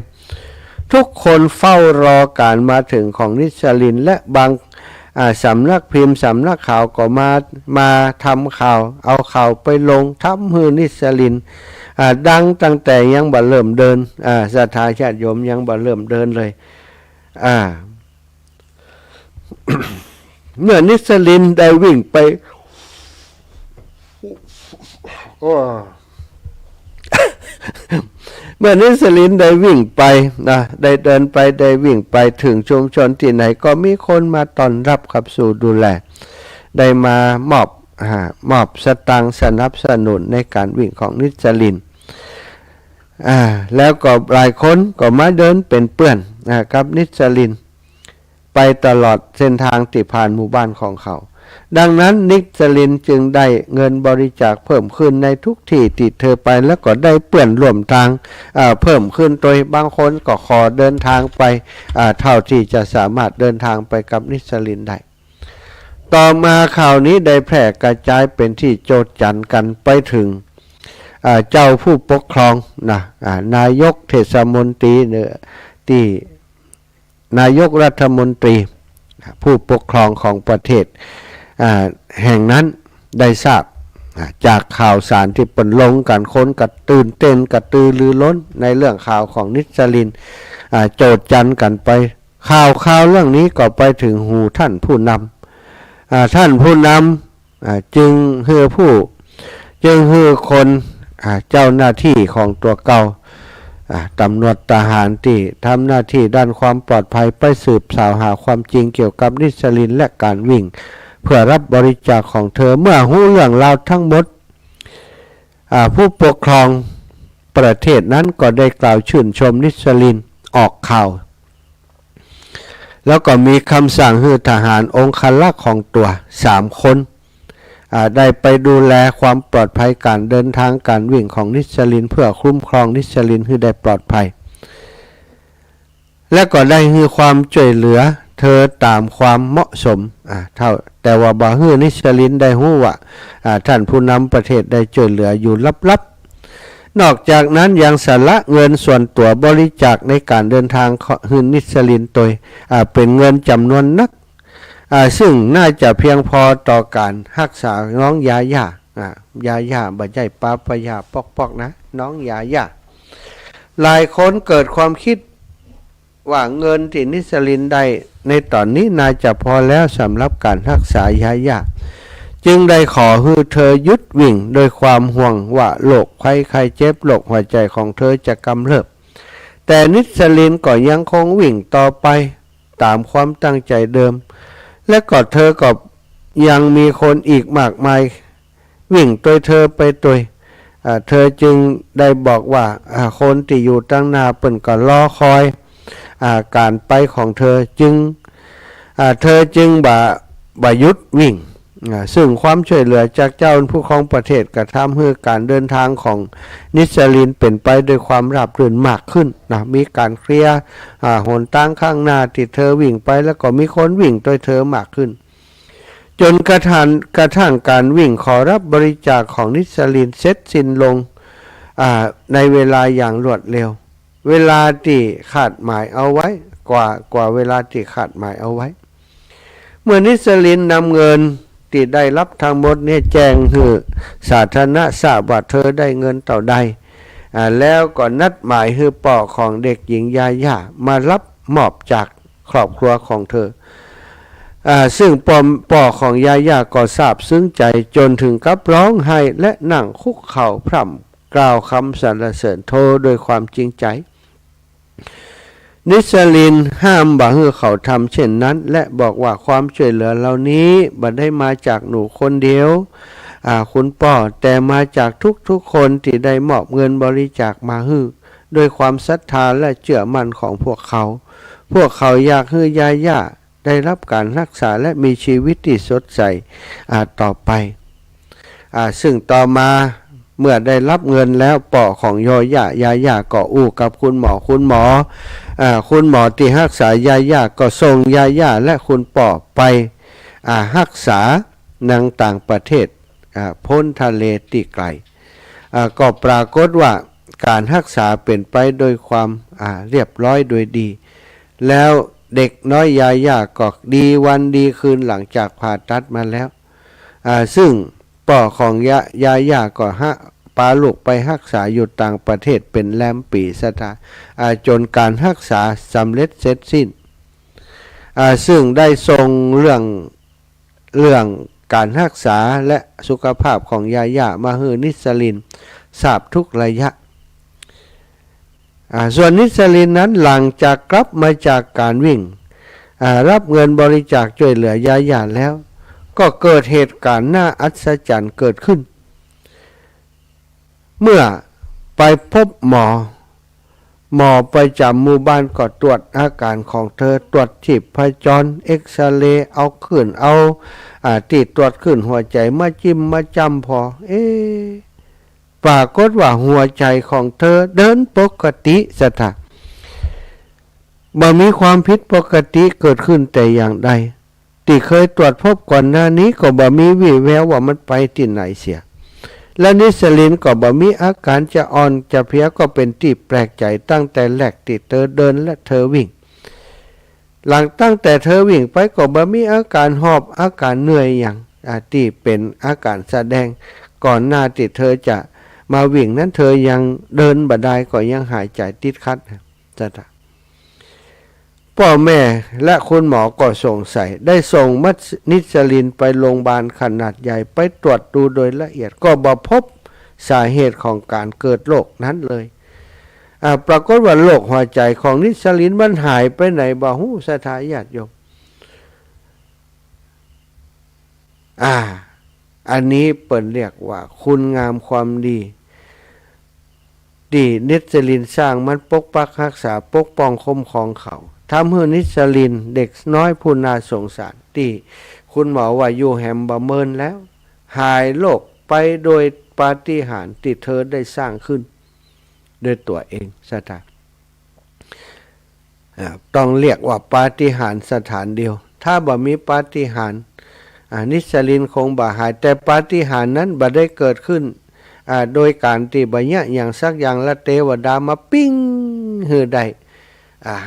ทุกคนเฝ้ารอการมาถึงของนิสลินและบางสำนักพิมพ์สำนักข่าวก็มาทำข่าวเอาข่าวไปลงทำให้นิสลินดังตั้งแต่ยังบ่เริ่มเดินศรัทธาญาติโยมยังบ่เริ่มเดินเลยเมื่อนิสลินได้วิ่งไปเมื่อนิสลินได้วิ่งไปนะได้เดินไปได้วิ่งไปถึงชุมชนที่ไหนก็มีคนมาต้อนรับขับสู่ดูแลได้มามอบสตางค์สนับสนุนในการวิ่งของนิสลินแล้วก็หลายคนก็มาเดินเป็นเพื่อนกับนิสลินไปตลอดเส้นทางที่ผ่านหมู่บ้านของเขาดังนั้นนิสลินจึงได้เงินบริจาคเพิ่มขึ้นในทุกที่ที่เธอไปแล้วก็ได้เพื่อนร่วมทางเพิ่มขึ้นโดยบางคนก็ขอเดินทางไปเท่าที่จะสามารถเดินทางไปกับนิสลินได้ต่อมาข่าวนี้ได้แพร่กระจายเป็นที่โจษจันกันไปถึงเจ้าผู้ปกครองนายกเทศมนตรีที่นายกรัฐมนตรีผู้ปกครองของประเทศแห่งนั้นได้ทราบจากข่าวสารที่เปิดลงกันคนกระตื่นเต้นกระตือรือร้นในเรื่องข่าวของนิสลินโจษจันกันไปข่าวเรื่องนี้ก็ไปถึงหูท่านผู้นำท่านผู้นำจึงฮือคนเจ้าหน้าที่ของตัวเก่าตำรวจทหารที่ทำหน้าที่ด้านความปลอดภัยไปสืบสาวหาความจริงเกี่ยวกับนิสลินและการวิ่งเพื่อรับบริจาคของเธอเมื่อรู้เรื่องราวทั้งหมดผู้ปกครองประเทศนั้นก็ได้กล่าวชื่นชมนิสลินออกข่าวแล้วก็มีคำสั่งให้ทหารองครักษ์ของตัว3 คนได้ไปดูแลความปลอดภัยการเดินทางการวิ่งของนิสลินเพื่อคุ้มครองนิสลินให้ได้ปลอดภัยและก็ได้ให้ความช่วยเหลือเธอตามความเหมาะสมแต่ว่าบ่ให้นิสลินได้รู้ว่าท่านผู้นำประเทศได้ช่วยเหลืออยู่ลับๆนอกจากนั้นยังสละเงินส่วนตัวบริจาคในการเดินทางให้นิสลินโดยเป็นเงินจำนวนนักซึ่งน่าจะเพียงพอต่อการรักษาน้องยาย่าบ่ใช่ป้าปะยาปอกนะน้องยาย่าหลายคนเกิดความคิดว่าเงินที่นิสลินได้ในตอนนี้น่าจะพอแล้วสำหรับการรักษายาย่าจึงได้ขอให้เธอหยุดวิ่งโดยความห่วงว่าโรคไข้เจ็บโรคหัวใจของเธอจะกำเริบแต่นิสลินก็ยังคงวิ่งต่อไปตามความตั้งใจเดิมและก็เธอก็ยังมีคนอีกมากมายวิ่งตัวเธอไปตัวเธอจึงได้บอกว่าคนที่อยู่ตั้งหน้าเปิ่นก็รอคอย การไปของเธอจึงบ่หยุดวิ่งซึ่งความช่วยเหลือจากเจ้าผู้ครองประเทศกระทำให้การเดินทางของนิสลินเป็นไปด้วยความราบรื่นมากขึ้นนะมีการเคลียร์หนทางข้างหน้าที่เธอวิ่งไปแล้วก็มีคนวิ่งโดยเธอมากขึ้นจนกระทั่งการวิ่งขอรับบริจาคของนิสลินเสร็จสิ้นลงในเวลาอย่างรวดเร็วเวลาที่คาดหมายเอาไว้กว่าเวลาที่คาดหมายเอาไว้เมื่อนิสลินนำเงินที่ได้รับทั้งหมดเนี่ยแจ้งให้สาธารณะทราบว่าเธอได้เงินเท่าใดแล้วก็นัดหมายให้พ่อของเด็กหญิงยาย่ามารับมอบจากครอบครัวของเธอซึ่งพ่อของยาย่าก็ทราบซึ้งใจจนถึงกับร้องไห้และนั่งคุกเข่าพร่ำกล่าวคำสรรเสริญโทโดยความจริงใจนิสลินห้ามบ่ให้เขาทำเช่นนั้นและบอกว่าความช่วยเหลือเหล่านี้บ่ได้มาจากหนูคนเดียวคุณพ่อแต่มาจากทุกคนที่ได้มอบเงินบริจาคมาให้ด้วยความศรัทธาและเชื่อมั่นของพวกเขาอยากให้ยาย่าได้รับการรักษาและมีชีวิตที่สดใสต่อไปซึ่งต่อมาเมื่อได้รับเงินแล้วพ่อของยาย่าก็อู้กับคุณหมอที่รักษายาย่าก็ส่งยาย่าและคุณพ่อไปรักษาในต่างประเทศพ้นทะเลที่ไกลก็ปรากฏว่าการรักษาเป็นไปโดยความเรียบร้อยโดยดีแล้วเด็กน้อยยาย่าก็ดีวันดีคืนหลังจากผ่าตัดมาแล้วซึ่งพ่อของยาย่าก็พาลูกไปรักษาอยู่ต่างประเทศเป็นแรมปีสถานจนการรักษาสำเร็จเสร็จสิ้นซึ่งได้ส่งเรื่องการรักษาและสุขภาพของยาย่ามาให้นิสลินทราบทุกระยะส่วนนิสลินนั้นหลังจากกลับมาจากการวิ่งรับเงินบริจาคช่วยเหลือยาย่าแล้วก็เกิดเหตุการณ์น่าอัศจรรย์เกิดขึ้นเมื่อไปพบหมอประจำหมู่บ้านก็ตรวจอาการของเธอตรวจชีพจรเอ็กซเรย์เอาขึ้นติดตรวจขึ้นหัวใจมาจิ้มมาจำพอปรากฏว่าหัวใจของเธอเดินปกติสถานบ่มีความผิดปกติเกิดขึ้นแต่อย่างใดที่เคยตรวจพบก่อนหน้านี้ก็บ่มีวี่แววว่ามันไปที่ไหนเสียและนิสลินก็บ่มีอาการจะอ่อนจะเพลียก็เป็นที่แปลกใจตั้งแต่แรกที่เธอเดินและเธอวิ่งหลังตั้งแต่เธอวิ่งไปก็บ่มีอาการหอบอาการเหนื่อยอย่างที่เป็นอาการแสดงก่อนหน้าที่เธอจะมาวิ่งนั้นเธอยังเดินบ่ได้ก็ยังหายใจติดขัดพ่อแม่และคุณหมอก็สงสัยได้ส่งนิสลินไปโรงพยาบาลขนาดใหญ่ไปตรวจดูโดยละเอียดก็บ่พบสาเหตุของการเกิดโรคนั้นเลยปรากฏว่าโรคหัวใจของนิสลินมันหายไปไหนบ่ฮู้สถาญาติโยมอันนี้เปิ่นเรียกว่าคุณงามความดีนิสลินสร้างมันปกปักรักษาปกป้องคุ้มครองเขาทำให้นิสลินเด็กน้อยผู้น่าสงสารที่คุณหมอว่าอยู่แฮมบ่เมินแล้วหายโรคไปโดยปาฏิหาริย์ที่เธอได้สร้างขึ้นด้วยตัวเองสถานต้องเรียกว่าปาฏิหาริย์สถานเดียวถ้าบ่มีปาฏิหาริย์นิสลินคงบ่หายแต่ปาฏิหาริย์นั้นบ่ได้เกิดขึ้นโดยการที่บ่ยะอย่างสักอย่างละเทวดามาปิ้งฮือได้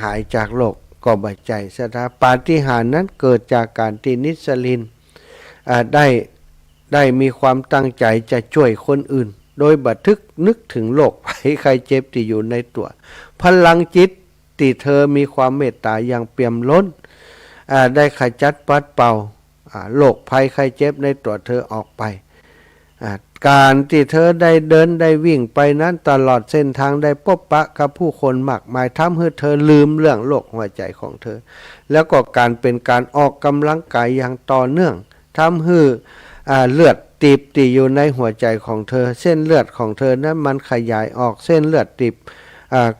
หายจากโรคก็บ่ใจสถาปาฏิหาริย์นั้นเกิดจากการที่นิสลินได้มีความตั้งใจจะช่วยคนอื่นโดยบัทึกนึกถึงโรคภัยไข้เจ็บที่อยู่ในตัวพลังจิตที่เธอมีความเมตตาอย่างเปี่ยมล้นได้ขจัดปัดเป่าโรคภัยไข้เจ็บในตัวเธอออกไปการที่เธอได้เดินได้วิ่งไปนั้นตลอดเส้นทางได้พบปะกับผู้คนมากมายทำให้เธอลืมเรื่องโรคหัวใจของเธอแล้วก็การเป็นการออกกำลังกายอย่างต่อเนื่องทำให้เลือดตีบอยู่ในหัวใจของเธอเส้นเลือดของเธอนั้นมันขยายออกเส้นเลือดตีบ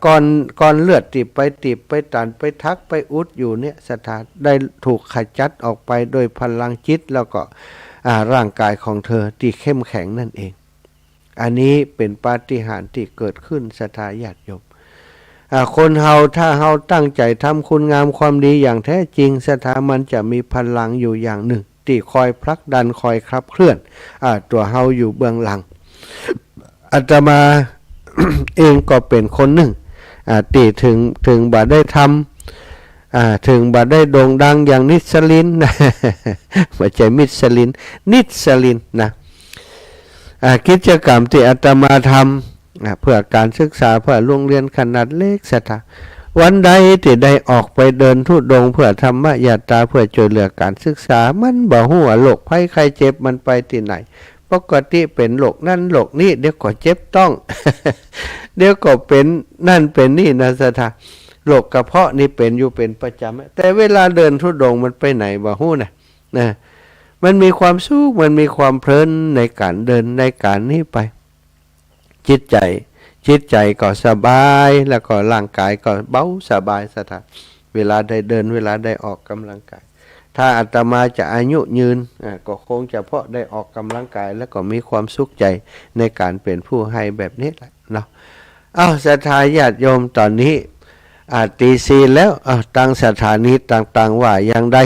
ก้อนเลือดตีบไปตันไปทักไปอุดอยู่เนี่ยศรัทธาได้ถูกขจัดออกไปโดยพลังจิตแล้วก็ร่างกายของเธอที่เข้มแข็งนั่นเองอันนี้เป็นปาฏิหาริย์ที่เกิดขึ้นศรัทธาญาติโยมคนเฮาถ้าเฮาตั้งใจทำคุณงามความดีอย่างแท้จริงศรัทธามันจะมีพลังอยู่อย่างหนึ่งที่คอยผลักดันคอยขับเคลื่อนตัวเฮาอยู่เบื้องหลังอาตมา เองก็เป็นคนหนึ่งตีถึงบ่ได้ทำถึงบ่ได้โด่งดังอย่างนิสลิน ไม่ใช่มิสลินนิสลินนะกิจกรรมที่อาตมาทำเพื่อการศึกษาเพื่อโรงเรียนขนาดเล็กสักวันใดที่ได้ออกไปเดินธุดงค์เพื่อธรรมยาตราเพื่อช่วยเหลือการศึกษามันบ่ฮู้ว่าโรคภัยไข้เจ็บมันไปที่ไหนปกติเป็นโรคนั่นโรคนี้เดี๋ยวก็เจ็บต้อง เดี๋ยวก็เป็นนั่นเป็นนี่นะสัทโรคกระเพาะนี่เป็นอยู่เป็นประจำแต่เวลาเดินธุดงค์มันไปไหนบ่ฮู้นะมันมีความสุขมันมีความเพลินในการเดินในการนี้ไปจิตใจก็สบายแล้วก็ร่างกายก็เบาสบายสัทเวลาได้เดินเวลาได้ออกกำลังกายถ้าอาตมาจะอายุยืนก็คงจะเพราะได้ออกกำลังกายแล้วก็มีความสุขใจในการเป็นผู้ให้แบบนี้แหละเนาะศรัทธาญาติโยมตอนนี้ตีสี่แล้วตั้งสถานีต่างๆว่าอย่างใด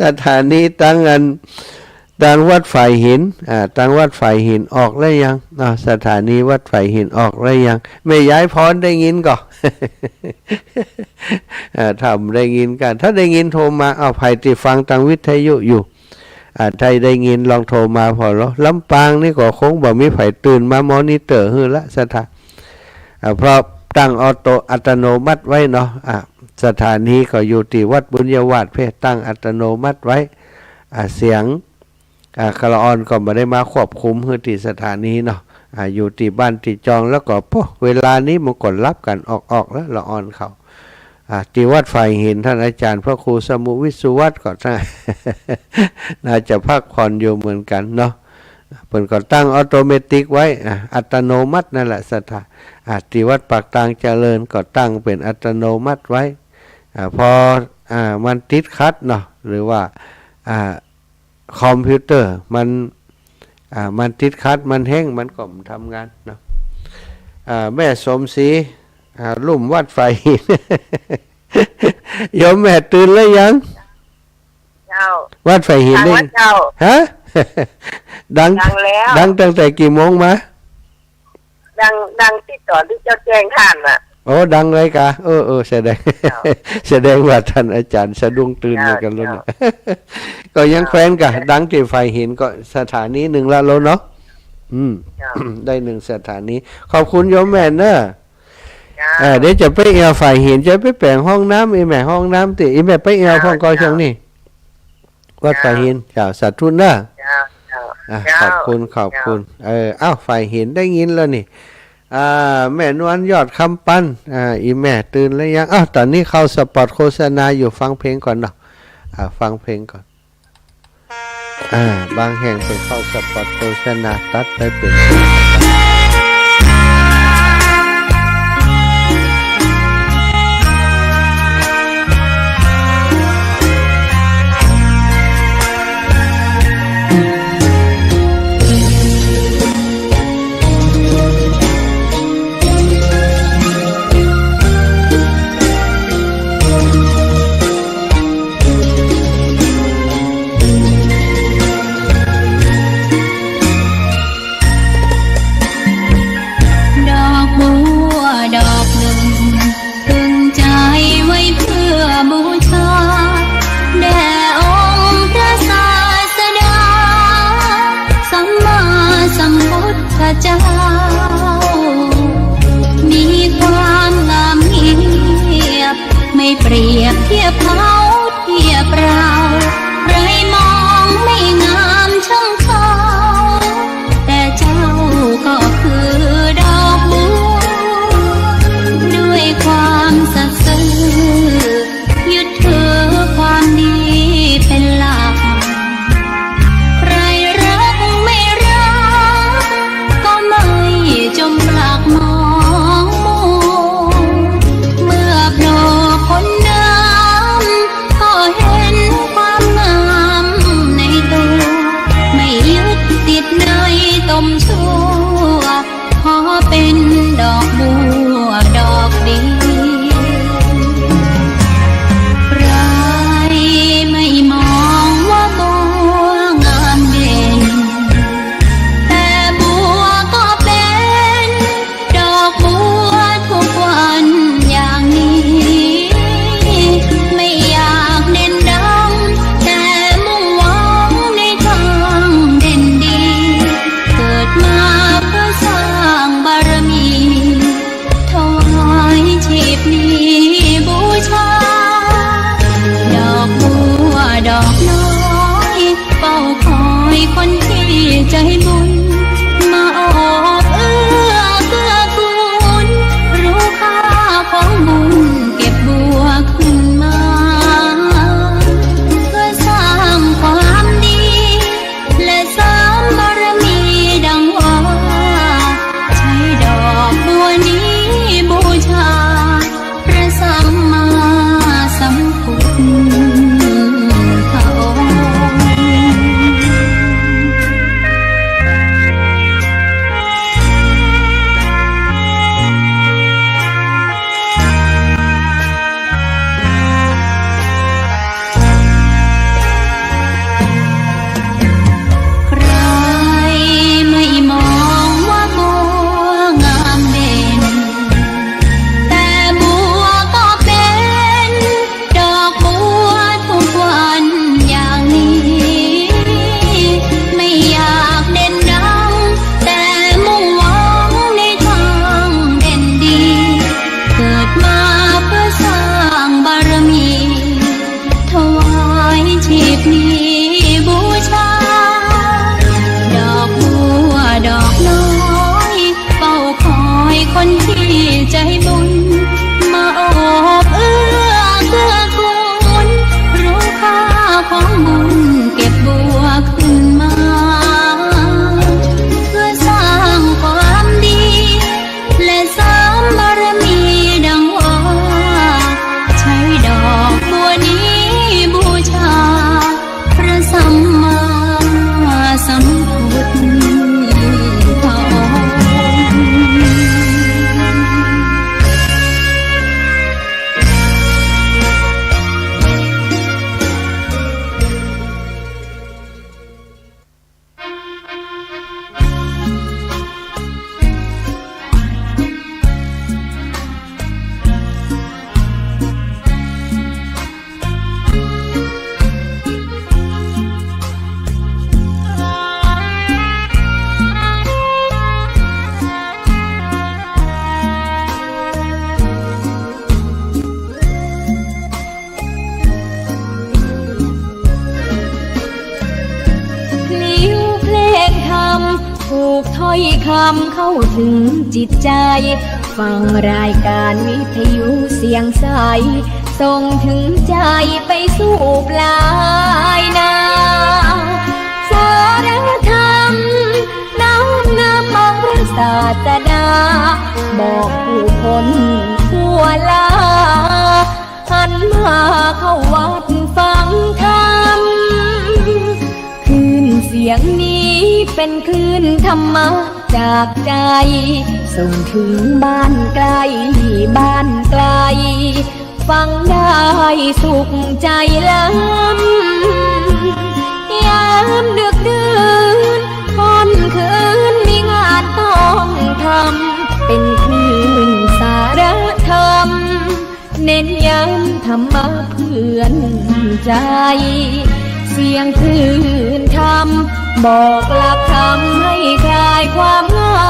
สถานีตั้งวัดฝ่ายหินตั้งวัดฝ่ายหินออกแล้วยังสถานีวัดฝ่ายหินออกแล้วยังไม่ย้ายพรได้ยินก่อน ทำได้ยินกันถ้าได้ยินโทรมาเอาภัยที่ฟังทางวิทยุอยู่ไทยได้ยินลองโทรมาพอแล้วลำปางนี่ก็คงบ่มีไผตื่นมามอนิเตอร์ฮือละสถานเพราะตั้งอัตโนมัติไว้เนาะสถานีก็อยู่ที่วัดบุญยวาสเพศตั้งอัตโนมัติไว้เสียงคาราออนก็ไม่ได้มาควบคุมคือที่สถานีเนาะอยู่ที่บ้านที่จองแล้วก็เวลานี้มันกดรับกันออกแล้วละออนเขาที่วัดฝ่ายหินท่านอาจารย์พระครูสมุวิสุวัตรก็น่าจะพักผ่อนอยู่เหมือนกันเนาะเพิ่นก็ตั้งออโตเมติกไว้อัตโนมัตินั่นแหละสถานที่วัดปากตางเจริญก็ตั้งเป็นอัตโนมัติไว้พอมันติดคัดเนาะหรือว่าคอมพิวเตอร์มันติดคัดมันแห้งมันก็ทำงานเนาะแม่สมศรีลุ่มวัดไฟ โยมแม่ตื่นแล้วยังวัดไฟหินนี่ฮะ ดังแล้วดังตั้งแต่กี่โมงมาดังที่ต่อที่เจ้าแจ้งท่านอ่ะโอ้ดังเลยกะแสดง แสดงว่าท่านอาจารย์สะดุ้งตื่นเหมือนกันแล้วเนี่ยก็ยังแคว้นกะดังที่ไฟหินก็สถานีหนึ่งแล้วเนาะได้หนึ่งสถานีขอบคุณโยมแม่เนอะเดี๋ยวจะไปเอวไฟหินจะไปแปลงห้องน้ำอีแม่ห้องน้ำติอีแม่ไปเอวห้องกอช่างนี่วัดไฟหินเจ้าสาธุเนอะขอบคุณไฟหินได้ยินแล้วนี่แม่นวลยอดคำปั้นอีแม่ตื่นแล้วยังตอนนี้เข้าสปอตโฆษณาอยู่ฟังเพลงก่อนเนาะฟังเพลงก่อนบางแห่งเป็นเข้าสปอตโฆษณาตัดไปเป็น อยคำเข้าถึงจิตใจฟังรายการวิทยุเสียงใสส่งถึงใจไปสู่ปลายนาสารธรรมน้อมนำมาพระศาสดาบอกผู้คนทั่วลาหันมาเข้าวัดฟังธรรมคลื่นเสียงนี้เป็นคลื่นธรรมะจากใจส่งถึงบ้านไกลบ้านไกลฟังได้สุขใจล้ำยามดึกดื่นค่ำคืนมีงานต้องทำเป็นคลื่นสารธรรมเน้นย้ำธรรมะเพื่อนใจเสียงคลื่นธรรมบอกหลักธรรมให้คลายความเหงา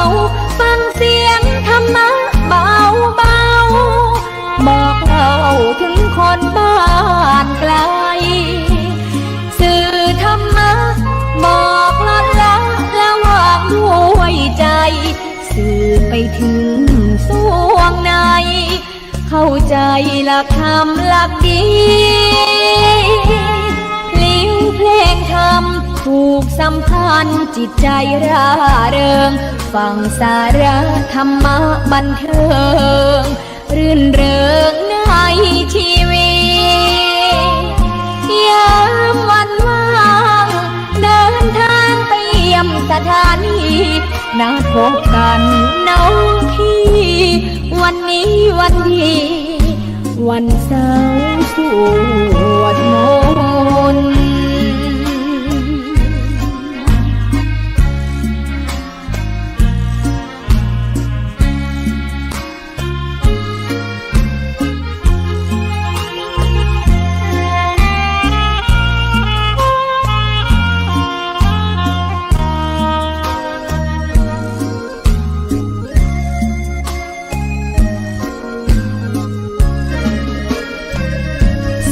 ฟังเสียงธรรมะเบาเบาบอกเล่าถึงคนบ้านไกลสื่อธรรมะบอกลดละและวางด้วยใจสื่อไปถึงสวงในเข้าใจหลักธรรมหลักดีลิ้วเพลงธรรมถูกสัมพันธ์จิตใจร่าเริงฟังสาระธรรมะบันเทิงรื่นเริงในชีวิตยามวันว่างเดินทางไปเยี่ยมสถานีนัดพบกันน้องพี่วันนี้วันดีวันเสาร์สวดมนต์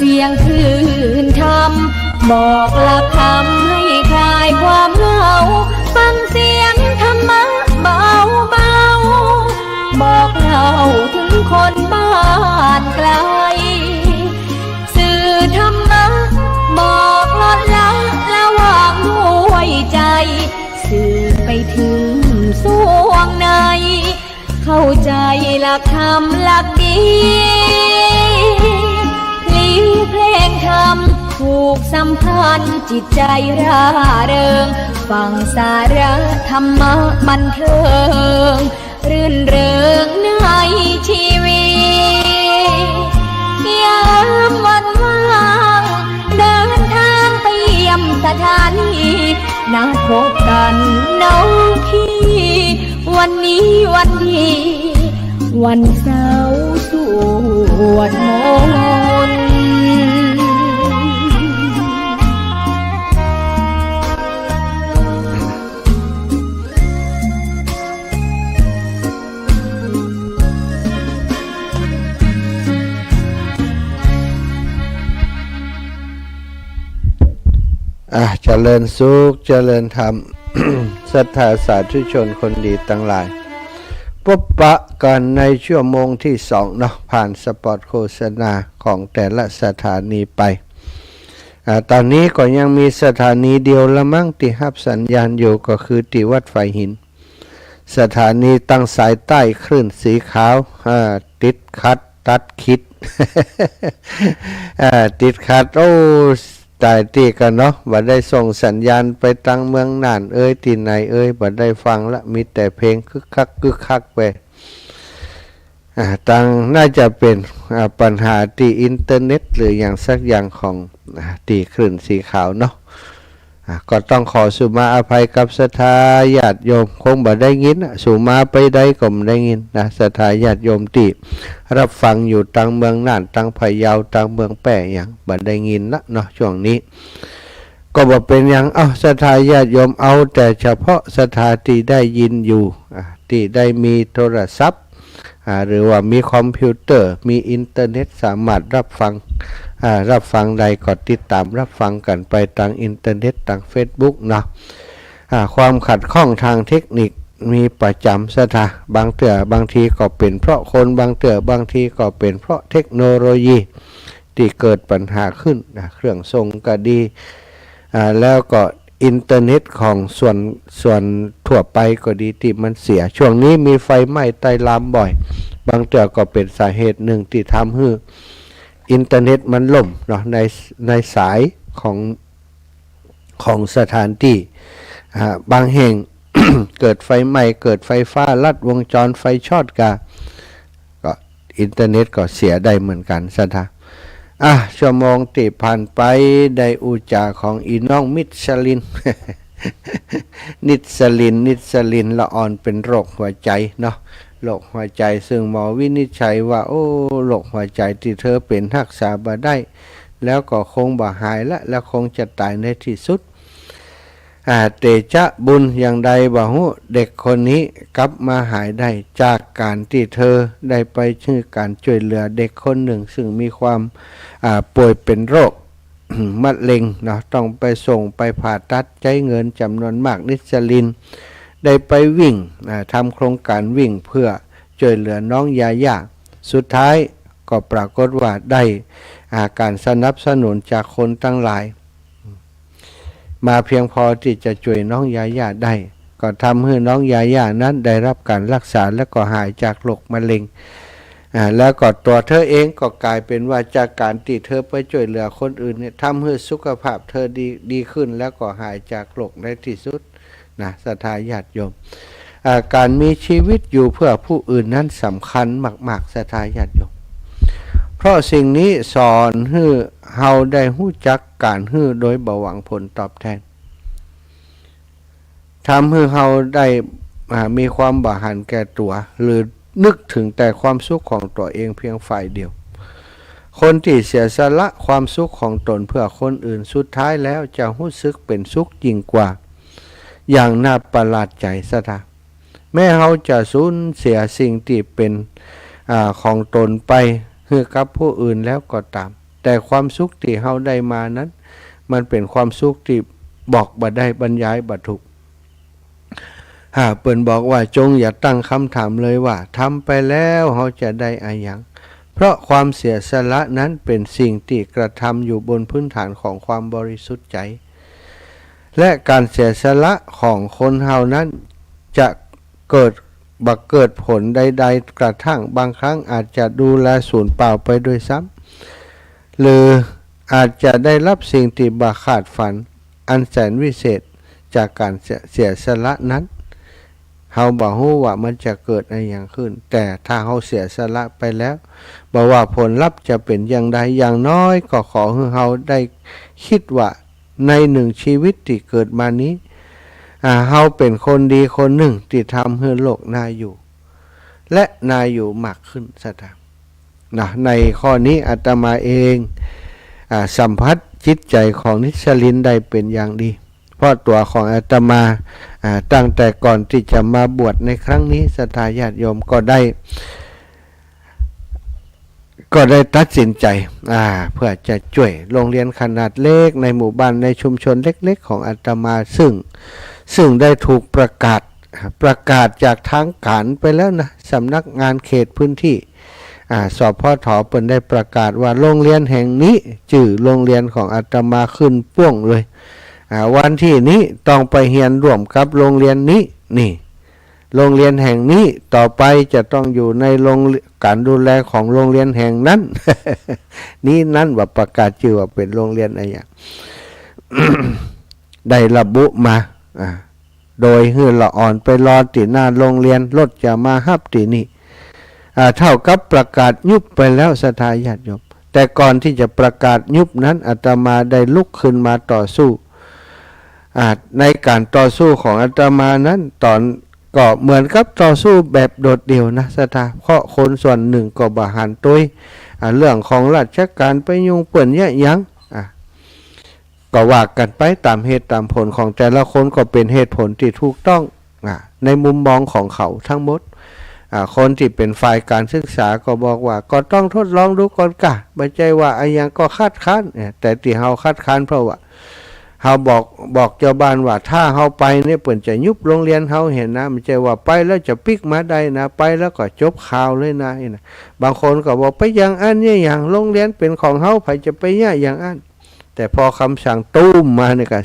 เสียงคลื่นธรรมบอกหลักธรรมให้คลายความเหงาฟังเสียงธรรมะเบาเบาบอกเล่าถึงคนบ้านไกลสื่อธรรมะบอกลดละและวางด้วยใจสื่อไปถึงสวงในเข้าใจหลักธรรมหลักดีเพลงธรรมถูกสัมพันธ์จิตใจร่าเริงฟังสาระธรรมะบันเทิงรื่นเริงในชีวิตยามวันว่างเดินทางไปเยี่ยมสถานีนัดพบกันน้องพี่วันนี้วันดีวันเสาร์สวดมนต์เจริญสุขเจริญธรรม ศรัทธาสาธุชนคนดีทั้งหลายพบปะกันในชั่วโมงที่2เนาะผ่านสปอตโฆษณาของแต่ละสถานีไปตอนนี้ก็ยังมีสถานีเดียวละมั่งที่รับสัญญาณอยู่ก็คือที่วัดไฟหินสถานีตั้งสายใต้คลื่นสีขาวติดขัดตัดคิด ติดขัดโอ้ตายตีกันเนาะบ่ได้ส่งสัญญาณไปตั้งเมืองน่านที่ไหนบ่ได้ฟังละมีแต่เพลงคึกคักไปตั้งน่าจะเป็นปัญหาที่อินเทอร์เน็ตหรืออย่างสักอย่างของที่คลื่นสีขาวเนาะก็ต้องขอสุมาอภัยกับศรัทธาญาติโยมคงบ่ได้ยินสุมาไปได้ก็บ่ได้ยินนะศรัทธาญาติโยมที่รับฟังอยู่ตั้งเมืองน่านตั้งพะเยาตั้งเมืองแป้อย่างบ่ได้ยินละเนาะช่วงนี้ก็บ่เป็นอย่างศรัทธาญาติโยมเอาแต่เฉพาะศรัทธาที่ได้ยินอยู่ที่ได้มีโทรศัพท์หรือว่ามีคอมพิวเตอร์มีอินเทอร์เน็ตสามารถรับฟังใดก็ติดตามรับฟังกันไปทางอินเทอร์เน็ตทาง Facebook นะความขัดข้องทางเทคนิค มีประจำสถาบางเถื่อบางทีก็เป็นเพราะคนบางเถื่อบางทีก็เป็นเพราะเทคโนโลยีที่เกิดปัญหาขึ้นเครื่องส่งก็ดีแล้วก็อินเทอร์เน็ตของส่วนทั่วไปก็ดีที่มันเสียช่วงนี้มีไฟไหม้ใต้ลามบ่อยบางเถื่อก็เป็นสาเหตุหนึ่งที่ทำให้อินเทอร์เน็ตมันล่มเนาะในสายของสถานที่บางแห่ง เกิดไฟไหม้เกิดไฟฟ้าลัดวงจรไฟช็อตก็อินเทอร์เน็ตก็เสียได้เหมือนกันสถาชั่วโมงที่ผ่านไปได้อุจาของอีน้องมิชลิน นิสลินละอ่อนเป็นโรคหัวใจเนาะโรคหัวใจซึ่งหมอวินิจฉัยว่าโรคหัวใจที่เธอเป็นรักษาบ่ได้แล้วก็คงบ่หายแล้วคงจะตายในที่สุดเตชะบุญอย่างใดบ่ฮู้เด็กคนนี้กลับมาหายได้จากการที่เธอได้ไปชื่อการช่วยเหลือเด็กคนหนึ่งซึ่งมีความป่วยเป็นโรค มะเร็งเนาะต้องไปส่งไปผ่าตัดใช้เงินจำนวนมากนิสลินได้ไปวิ่งทำโครงการวิ่งเพื่อช่วยเหลือน้องยาย่าสุดท้ายก็ปรากฏว่าได้การสนับสนุนจากคนตั้งหลายมาเพียงพอที่จะช่วยน้องยาย่าได้ก็ทำให้น้องยาย่านั้นได้รับการรักษาและก็หายจากโรคมะเร็งแล้วก็ตัวเธอเองก็กลายเป็นว่าจากการที่เธอไปช่วยเหลือคนอื่นเนี่ยทำให้สุขภาพเธอดีขึ้นแล้วก็หายจากโรคในที่สุดนะศรัทธาญาติโยมการมีชีวิตอยู่เพื่อผู้อื่นนั้นสำคัญมากๆศรัทธาญาติโยมเพราะสิ่งนี้สอนให้เฮาได้รู้จักการให้โดยบ่หวังผลตอบแทนทำให้เฮาได้มีความบ่หันแก่ตัวหรือนึกถึงแต่ความสุขของตัวเองเพียงฝ่ายเดียวคนที่เสียสละความสุขของตนเพื่อคนอื่นสุดท้ายแล้วจะรู้สึกเป็นสุขยิ่งกว่าอย่างน่าประหลาดใจซะท่าแม้เฮาจะสูญเสียสิ่งที่เป็นของตนไปให้กับผู้อื่นแล้วก็ตามแต่ความสุขที่เฮาได้มานั้นมันเป็นความสุขที่บอกบ่ได้บรรยายบ่ถูกเปิ้นบอกว่าจงอย่าตั้งคำถามเลยว่าทำไปแล้วเฮาจะได้อะไรอย่างเพราะความเสียสละนั้นเป็นสิ่งที่กระทำอยู่บนพื้นฐานของความบริสุทธิ์ใจและการเสียสละของคนเฮานั้นจะเกิดผลใดๆกระทั่งบางครั้งอาจจะดูแลสูญเปล่าไปด้วยซ้ำหรืออาจจะได้รับสิ่งที่บ่คาดฝันอันแสนวิเศษจากการเสียสละนั้นเฮาบ่ฮู้ว่ามันจะเกิดอะไรอย่างขึ้นแต่ถ้าเฮาเสียสละไปแล้วบ่ว่าผลลัพธ์จะเป็นอย่างใดอย่างน้อยก็ขอให้เฮาได้คิดว่าในหนึ่งชีวิตที่เกิดมานี้เฮาเป็นคนดีคนหนึ่งที่ทำให้โลกน่าอยู่และน่าอยู่มากขึ้นซะครับในข้อนี้อาตมาเองสัมผัสจิตใจของนิสลินได้เป็นอย่างดีเพราะตัวของอาตมาตั้งแต่ก่อนที่จะมาบวชในครั้งนี้ศรัทธาญาติโยมก็ได้ตัดสินใจเพื่อจะช่วยโรงเรียนขนาดเล็กในหมู่บ้านในชุมชนเล็กๆของอาตมาซึ่งได้ถูกประกาศจากทางการไปแล้วนะสำนักงานเขตพื้นที่สพท.เปิ้นได้ประกาศว่าโรงเรียนแห่งนี้ชื่อโรงเรียนของอาตมาขึ้นป้วงเลยวันที่นี้ต้องไปเรียนร่วมกับโรงเรียนนี้นี่โรงเรียนแห่งนี้ต่อไปจะต้องอยู่ในการดูแลของโรงเรียนแห่งนั้น นี้นั้นว่าประกาศชื่อว่าเป็นโรงเรียนอะไรอย่าง ได้ระบุมาโดยให้ละอ่อนไปรอที่หน้าโรงเรียนรถจะมาฮับที่นี่เท่ากับประกาศยุบไปแล้วศรัทธาญาติโยมแต่ก่อนที่จะประกาศยุบนั้นอาตมาได้ลุกขึ้นมาต่อสู้ในการต่อสู้ของอาตมานั้นตอนก็เหมือนกับต่อสู้แบบโดดเดี่ยวนะศรัทธาเพราะคนส่วนหนึ่งก็บ่หันตัวเรื่องของราชการไปยุ่งเปื้อนแยะยั้งก็ว่ากันไปตามเหตุตามผลของแต่ละคนก็เป็นเหตุผลที่ถูกต้องในมุมมองของเขาทั้งหมดคนที่เป็นฝ่ายการศึกษาก็บอกว่าก็ต้องทดลองดูก่อนไม่ใช่ว่าอะไรยังก็คัดค้านแต่ที่เฮาคัดค้านเพราะว่า เฮาบอกเจ้าบ้านว่าถ้าเฮาไปเนี่ยเปิ่นจะยุบโรงเรียนเฮาเห็นนะมันจะว่าไปแล้วจะปิกมาได้นะไปแล้วก็จบข่าวเลยนะนี่บางคนก็บอกไปอย่างอันเนี่ยอย่างโรงเรียนเป็นของเฮาไผจะไปเนี่ยอย่างอันแต่พอคำสั่งตุ้มมาเนี่ยก็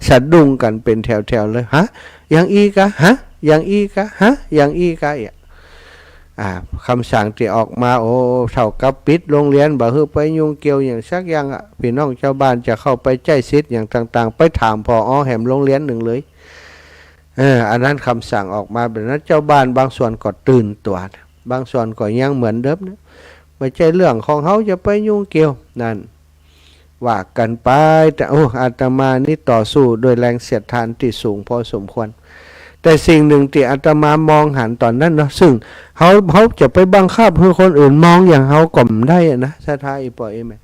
สะดุ้งกันเป็นแถวๆเลยฮะอย่างอีกะฮะอย่างอีกะฮะอย่างอีกะคำสั่งที่ออกมาโอ้เท่ากับปิดโรงเรียนบ่ฮือไปยุ่งเกี่ยวอย่างสักอย่างพี่น้องชาวบ้านจะเข้าไปใจซิดอย่างต่างๆไปถามพอแห่มโรงเรียนหนึ่งเลยอันนั้นคำสั่งออกมาแบบนั้นเจ้าบ้านบางส่วนก็ตื่นตัวบางส่วนก็ยังเหมือนเดิมนะไม่ใช่เรื่องของเขาจะไปยุ่งเกี่ยวนั่นว่ากันไปแต่อาตมานี่ต่อสู้โดยแรงเสียดทานที่สูงพอสมควรแต่สิ่งหนึ่งที่อาตมามองหันตอนนั้นเนาะซึ่งเขาจะไปบังคับให้คนอื่นมองอย่างเขาก็ไม่ได้นะสถาอีปอยไหม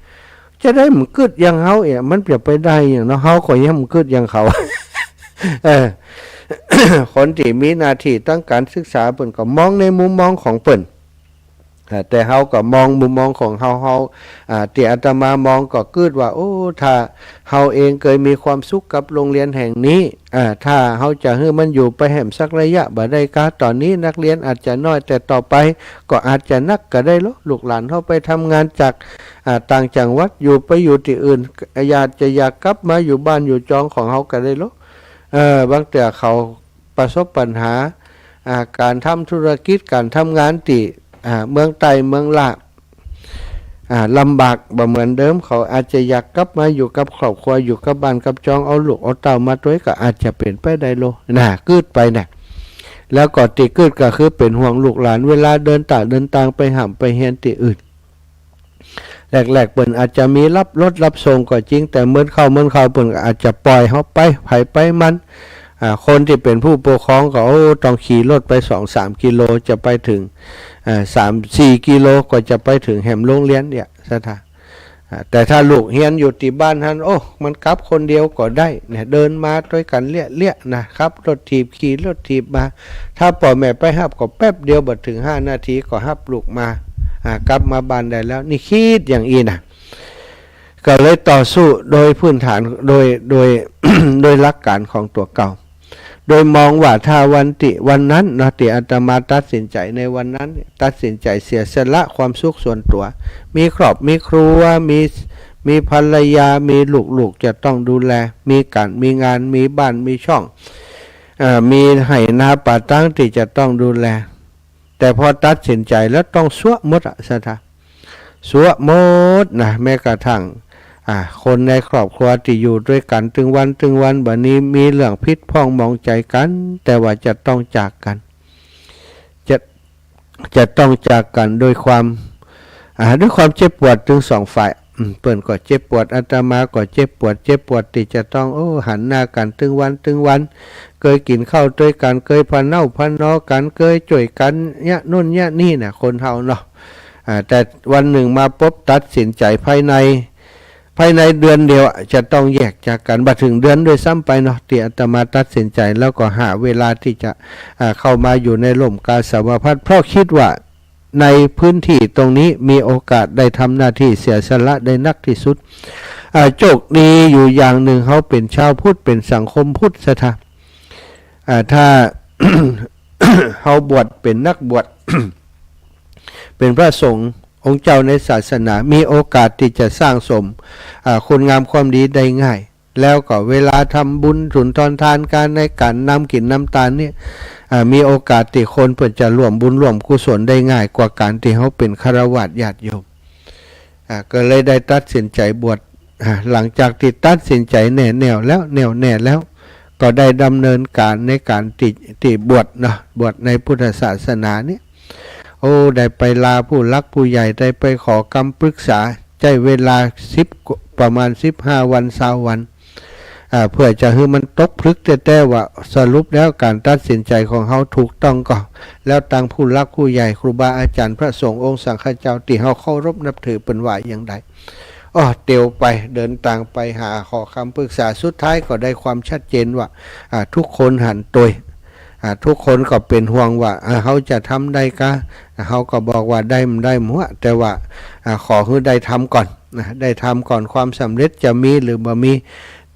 จะได้มันกึดอย่างเขามันจะไปได้อย่างเนาะเขาก็ยังมันกึดอย่างเขา คนที่มีหน้าที่ตั้งการศึกษาเปิ่นก็มองในมุมมองของเปิ่นแต่เฮาก็มองมุมมองของเฮาที่อาตมามองก็คิดว่าโอ้ถ้าเฮาเองเคยมีความสุขกับโรงเรียนแห่งนี้ถ้าเฮาจะให้มันอยู่ไปแห่มสักระยะบ่ได้กะตอนนี้นักเรียนอาจจะน้อยแต่ต่อไปก็อาจจะนักก็ได้ลูกหลานเฮาไปทำงานจากต่างจังหวัดอยู่ที่อื่นอยากกลับมาอยู่บ้านอยู่จองของเฮาก็ได้บางแต่เขาประสบปัญหาการทำธุรกิจการทำงานที่เมืองไต้เมืองลาวลำบากบ่เหมือนเดิมเขาอาจจะอยากกลับมาอยู่กับครอบครัวอยู่กับบ้านกับจองเอาลูกเอาเต้ามาด้วยก็อาจจะเป็นไปได้กึดไปนะแล้วก็ติกึดก็คือเป็นห่วงลูกหลานเวลาเดินทางไปหำไปเฮียนที่อื่นแรกๆเปิ่นอาจจะมีรถรับส่งก็จริงแต่เมื่อเข้าเปิ่นก็อาจจะปล่อยเขาไปไผไปมันคนที่เป็นผู้ปกครองก็ต้องขี่รถไป 2-3 กิโลจะไปถึง3-4 กิโลก็จะไปถึงแห่มโรงเรียนเนี่ยสถานแต่ถ้าลูกเฮียนอยู่ที่บ้านท่านมันกลับคนเดียวก็ได้เนี่ยเดินมาด้วยกันเลี้ยนะครับรถถีบขี่รถถีบมาถ้าพ่อแม่ไปฮับก็แป๊บเดียวบ่ถึง5 นาทีก็ฮับลูกมากลับมาบ้านได้แล้วนี่คิดอย่างอีนะก็เลยต่อสู้โดยพื้นฐานโดย โดยหลักการของตัวเก่าโดยมองว่าถ้าวันนั้นนะที่อาตมาตัดสินใจในวันนั้นตัดสินใจเสียสละความสุขส่วนตัวมีครอบมีครัวมีภรรยามีลูกจะต้องดูแลมีการมีงานมีบ้านมีช่องมีไหนาป่าตั้งที่จะต้องดูแลแต่พอตัดสินใจแล้วต้องสวะหมดสถาสวะหมดนะแม้กระทั่งคนในครอบครัวที่อยู่ด้วยกันถึงวันบัดนี้มีเรื่องพิษพ้องมองใจกันแต่ว่าจะต้องจากกันจะต้องจากกันด้วยความเจ็บปวดถึงสองฝ่ายเปิ้นก็เจ็บปวดอาตมาก็เจ็บปวดที่จะต้องหันหน้ากันถึงวันเคยกินข้าวด้วยกันเคยพันนอกันเคยจ่วยกันเนี่ยนู่นเนี่ยนี่น่ะคนเฮาเนาะแต่วันหนึ่งมาปุ๊บตัดสินใจภายในเดือนเดียวจะต้องแยกจากกันบัดถึงเดือนด้วยซ้ำไปเนาะที่อาตมาตัดสินใจแล้วก็หาเวลาที่จะเข้ามาอยู่ในร่มกาสาวพัฒน์เพราะคิดว่าในพื้นที่ตรงนี้มีโอกาสได้ทำหน้าที่เสียสละได้นักที่สุดโชคดีอยู่อย่างหนึ่งเขาเป็นชาวพุทธเป็นสังคมพุทธสถาถ้า เขาบวชเป็นนักบวช เป็นพระสงฆ์องค์เจ้าในศาสนามีโอกาสที่จะสร้างสมคุณงามความดีได้ง่ายแล้วก็เวลาทำบุญสุนทรทานการในการนำกินน้ำตาลเนี่ยมีโอกาสที่คนเพื่อจะร่วมบุญร่วมกุศลได้ง่ายกว่าการที่เขาเป็นฆราวาสญาติโยมก็เลยได้ตัดสินใจบวชหลังจากที่ตัดสินใจแน่แล้วก็ได้ดำเนินการในการที่บวชในพุทธศาสนาเนี่ยได้ไปลาผู้รักผู้ใหญ่ได้ไปขอคำปรึกษาใช้เวลาประมาณ15 วัน20 วันเพื่อจะให้มันตกพลึกแต่ว่าสรุปแล้วการตัดสินใจของเขาถูกต้องก็แล้วตั้งผู้รักผู้ใหญ่ครูบาอาจารย์พระสงฆ์องค์สังฆเจ้าที่เขาเคารพนับถือเป็นว่าอย่างไรเตียวไปเดินทางไปหาขอคำปรึกษาสุดท้ายก็ได้ความชัดเจนว่าทุกคนหันตัวทุกคนก็เป็นห่วงว่าเขาจะทำได้กะเขาก็บอกว่าได้หมดแต่ว่าขอให้ได้ทำก่อนได้ทำก่อนความสำเร็จจะมีหรือบ่มี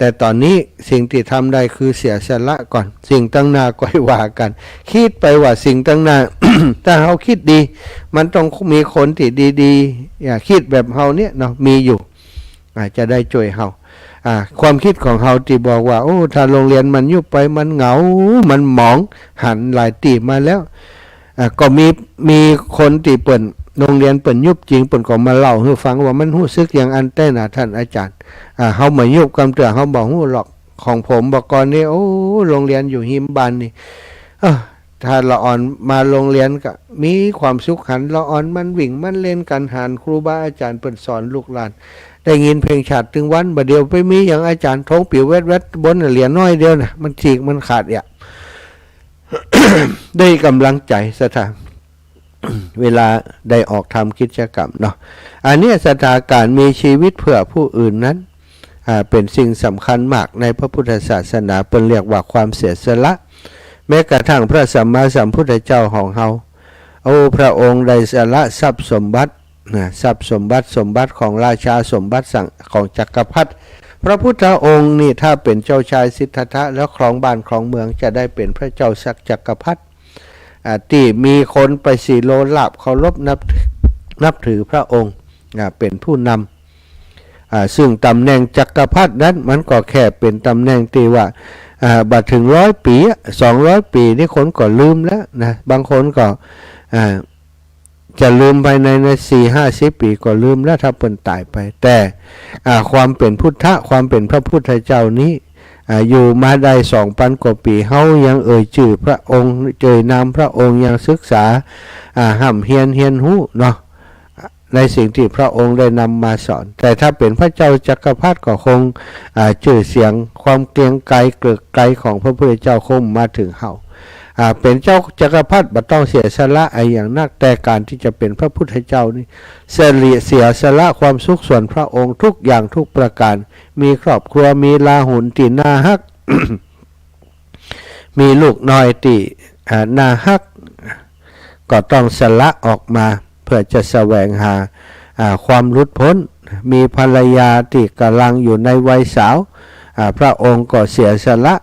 แต่ตอนนี้สิ่งที่ทำได้คือเสียสละก่อนสิ่งตั้งหน้าก็ให้ว่ากันคิดไปว่าสิ่งตั้งหน้า ถ้าเราคิดดีมันต้องมีคนที่ดีๆอย่าคิดแบบเราเนี่ยเนาะมีอยู่จะได้ช่วยเราความคิดของเราที่บอกว่าโอ้ถ้าโรงเรียนมันยุบไปมันเหงามันหมองหันหลายตีมาแล้วก็มีคนที่เปิ่นโรงเรียนเปิ่นยุบจริงเปิ่นก็มาเล่าให้ฟังว่ามันรู้สึกอย่างอันเต้นท่านอาจารย์เฮามายุบกำเตือเฮาบอกฮู้หรอกของผมบอกก่อนนี่โอ้โรงเรียนอยู่หิมบานนี่ถ้าละอ่อนมาโรงเรียนก็มีความสุขหันละอ่อนมันวิ่งมันเล่นกันหันครูบาอาจารย์เปิ่นสอนลูกหลานได้ยินเพลงชาติถึงวันบ่เดียวไปมีอย่างอาจารย์ท้องปิวแวดบนเหรียญน้อยเดียวนะมันฉีกมันขาดอ่ะ ได้กำลังใจสถานเวลาได้ออกทำกิจกรรมเนาะอันนี้สถานการมีชีวิตเพื่อผู้อื่นนั้นเป็นสิ่งสำคัญมากในพระพุทธศาสนาเป็นเรียกว่าความเสียสละแม้กระทั่งพระสัมมาสัมพุทธเจ้าของเราโอ้พระองค์ได้สละทรัพย์สมบัติทรัพย์สมบัติของราชาสมบัติของจักรพรรดิพระพุทธองค์นี่ถ้าเป็นเจ้าชายสิทธัตถะแล้วครองบ้านครองเมืองจะได้เป็นพระเจ้าจักรพรรดิที่มีคนไปสีโลลาบเคารพนับถือพระองค์เป็นผู้นำซึ่งตำแหน่งจักรพรรดินั้นมันก็แค่เป็นตำแหน่งที่ว่าบัดถึง100 ปี200 ปีนี่คนก็ลืมแล้วนะบางคนก็จะลืมไปใน4-50 ปีก็ลืมแล้วถ้าเพิ่นตายไปแต่ความเป็นพุทธะความเป็นพระพุทธเจ้านี้อยู่มาได้ 2,000 กว่าปีเฮายังชื่อพระองค์นามพระองค์ยังศึกษาห้ำเฮียนหู้เนาะในสิ่งที่พระองค์ได้นำมาสอนแต่ถ้าเป็นพระเจ้าจักรพรรดิก็คงชื่อเสียงความเกรียงไกรเกลือกไกรของพระพุทธเจ้าคงมาถึงเฮาเป็นเจ้าจักรพรรดิบ่ต้องเสียสละอย่างนักแต่การที่จะเป็นพระพุทธเจ้านี่เสียสละความสุขส่วนพระองค์ทุกอย่างทุกประการมีครอบครัวมีลาหุนตีน่าฮัก มีลูกน้อยตีน่าฮักก็ต้องสละออกมาเพื่อจะแสวงหาความหลุดพ้นมีภรรยาที่กำลังอยู่ในวัยสาวพระองค์ก็เสียสละ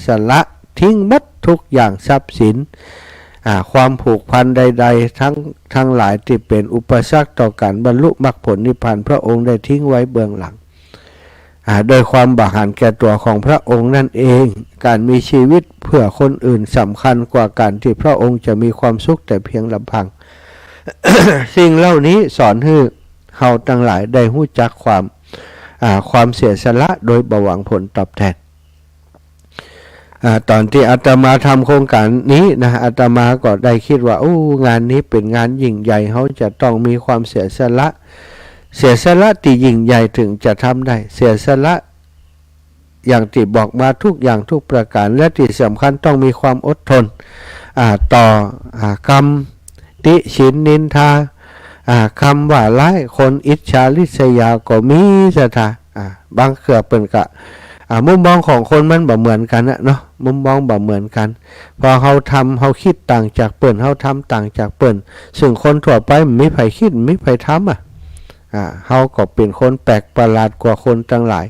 สละทิ้งมัดทุกอย่างทรัพย์สินความผูกพันใดๆทั้งหลายที่เป็นอุปสรรคต่อการบรรลุมรรคผลนิพพานพระองค์ได้ทิ้งไว้เบื้องหลังโดยความบากหันแก่ตัวของพระองค์นั่นเองการมีชีวิตเพื่อคนอื่นสำคัญกว่าการที่พระองค์จะมีความสุขแต่เพียงลำพัง สิ่งเหล่านี้สอนให้เฮาทั้งหลายได้รู้จักความเสียสละโดยบ่หวังผลตอบแทนตอนที่อาตมาทำโครงการนี้นะอาตมาก็ได้คิดว่าโอ้งานนี้เป็นงานยิ่งใหญ่เขาจะต้องมีความเสียสละที่ยิ่งใหญ่ถึงจะทำได้เสียสละอย่างที่บอกมาทุกอย่างทุกประการและที่สำคัญต้องมีความอดทนต่อกรรมติฉินนินทาคำว่าร้ายคนอิจฉาริษยาก็มีสถาบางเขือเป็นกะมุมมองของคนมันบ่เหมือนกันนะเนาะมุมมองบ่เหมือนกันพอเขาทำเขาคิดต่างจากเปิ้นเขาทำต่างจากเปิ้นซึ่งคนทั่วไปไม่ไผคิดไม่ไผทำเขาก็เป็นคนแปลกประหลาดกว่าคนทั้งหลาย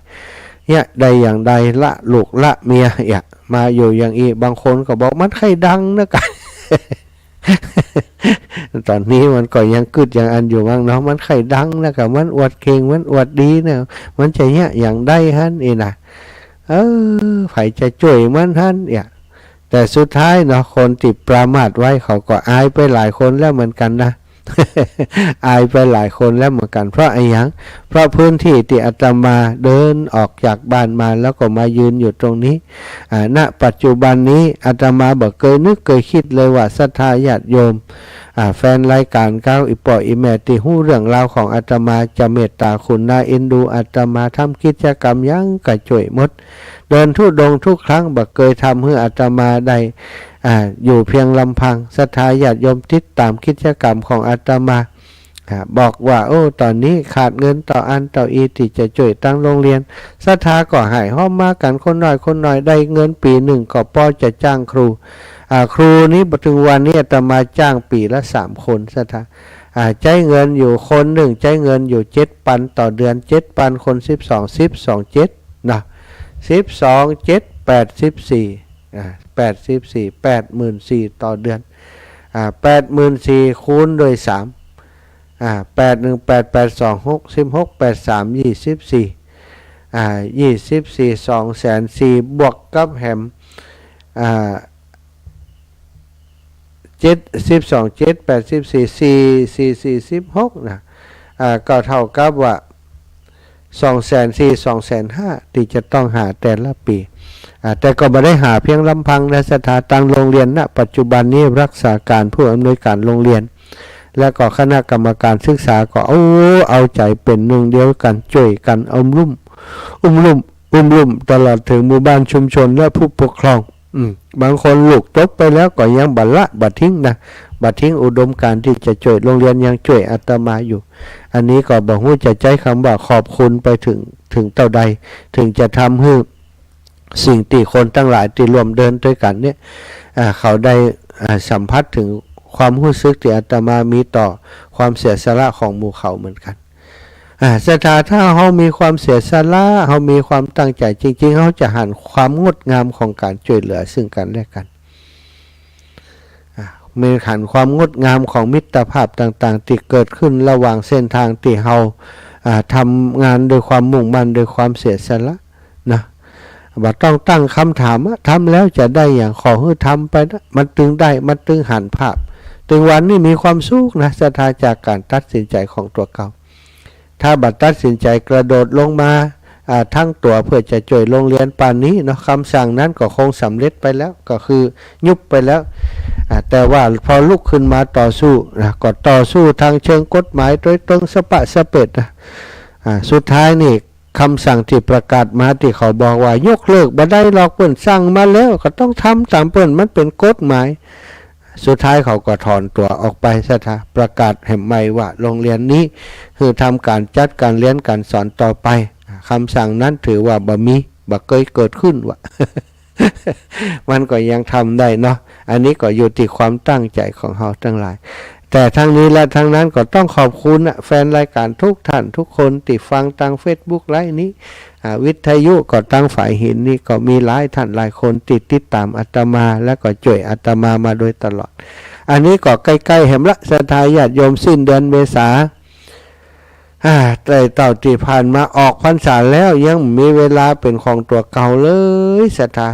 เนี่ยใดอย่างใดละลูกละเมียมาอยู่อย่างอีบางคนก็บอกมันใครดังนะกัน ตอนนี้มันก็ยังกึดอย่างอันอยู่บ้างเนาะมันใครดังนะกับมันอวดเก่งมันอวดดีนะมันจะเนี่ยอย่างใดฮั่นนะไผจะช่วยมันฮั่นแต่สุดท้ายเนาะคนติดประมาทไว้เขาก็อายไปหลายคนแล้วเหมือนกันนะ อายไปหลายคนแล้วเหมือนกันเพราะอะไรอย่างเพราะพื้นที่ที่อาตมาเดินออกจากบ้านมาแล้วก็มายืนอยู่ตรงนี้ณปัจจุบันนี้อาตมาบอกเคยนึกเคยคิดเลยว่าศรัทธาญาติโยมแฟนรายการก้าวอีปออีแม่ที่หู้เรื่องราวของอาตมาจะเมตตาคุณนาเอ็นดูอาตมาทำกิจกรรมยังกระจ่วยมดเดินทุดงทุกครั้งบอกเคยทำให้อาตมาได้อยู่เพียงลำพังศรัทธาญาติโยมติดตามกิจกรรมของอาตมาบอกว่าโอ้ตอนนี้ขาดเงินต่ออันต่ออีที่จะช่วยตั้งโรงเรียนศรัทธาก็หายห้อมมากันคนน้อยได้เงินปีหนึ่งก็พอจะจ้างครูครูนี้ถึงวันนี้อาตมาจ้างปีละ3 คนศรัทธาใช้เงินอยู่คนหนึ่งใช้เงินอยู่7,000ต่อเดือน7,000 คน12 7นะ 12 7 84 84 84,000คูณด้วย381 88 2 16 83 24204,000บวกกับแหม12 7 84 44 16นะก็เท่ากับว่า204,000 ที่จะต้องหาแต่ละปีแต่ก็ไม่ได้หาเพียงลำพังในสถานตั้งโรงเรียนณปัจจุบันนี้รักษาการผู้อำนวยการโรงเรียนและก็คณะกรรมการศึกษาก็เอาใจเป็นหนึ่งเดียวกันช่วยกันอุ้มลุ่มตลอดถึงหมู่บ้านชุมชนและผู้ปกครองบางคนลูกจบไปแล้วก็ยังบัดทิ้งอุดมการณ์ที่จะช่วยโรงเรียนยังช่วยอาตมาอยู่อันนี้ก็บอกว่าจะใจคำว่าขอบคุณไปถึงเท่าใดถึงจะทำให้สิ่งที่คนทั้งหลายที่รวมเดินด้วยกันเนี่ยเขาได้สัมผัสถึงความรู้สึกที่อาตมามีต่อความเสียสละของหมู่เขาเหมือนกันสถานถ้าเขามีความเสียสละเขามีความตั้งใจจริงๆเขาจะหันความงดงามของการช่วยเหลือซึ่งกันและกันมีหันความงดงามของมิตรภาพต่างๆที่เกิดขึ้นระหว่างเส้นทางที่เขาทำงานโดยความมุ่งมั่นโดยความเสียสละนะว่าต้องตั้งคำถามว่าทำแล้วจะได้อย่างขอให้ทำไปนะมันตึงได้มันตึงหันภาพถึงวันนี้มีความสุขนะสถานจากการตัดสินใจของตัวเขาถ้าบัดตัดสินใจกระโดดลงมาทั้งตัวเพื่อจะช่วยโรงเรียนป่านนี้เนาะคำสั่งนั้นก็คงสำเร็จไปแล้วก็คือยุบไปแล้วแต่ว่าพอลุกขึ้นมาต่อสู้นะก็ต่อสู้ทางเชิงกฎหมายโดยตรงสปะสเปดนะสุดท้ายนี่คำสั่งที่ประกาศมาที่เขาบอกว่ายกเลิกบ่ได้หรอกเปิ้นสั่งมาแล้วก็ต้องทำตามเปิ้นมันเป็นกฎหมายสุดท้ายเขาก็ถอนตัวออกไปซะท่าประกาศให้ใหม่ว่าโรงเรียนนี้คือทำการจัดการเรียนการสอนต่อไปคำสั่งนั้นถือว่าบ่เคยเกิดขึ้นวะ มันก็ยังทำได้เนาะอันนี้ก็อยู่ที่ความตั้งใจของเราทั้งหลายแต่ทั้งนี้และทั้งนั้นก็ต้องขอบคุณแฟนรายการทุกท่านทุกคนที่ฟังทาง Facebook ไลฟ์นี้วิทยุก็ตั้งฝ่ายหินนี่ก็มีหลายท่านหลายคนติดตามอาตมาและก็ช่วยอาตมามาโดยตลอดอันนี้ก็ใกล้ๆแห่มละศรัทธาญาติโยมสิ้นเดือนเมษาแต่เต่าที่ผ่านมาออกพรรษาแล้วยังมีเวลาเป็นของตัวเก่าเลยศรัทธา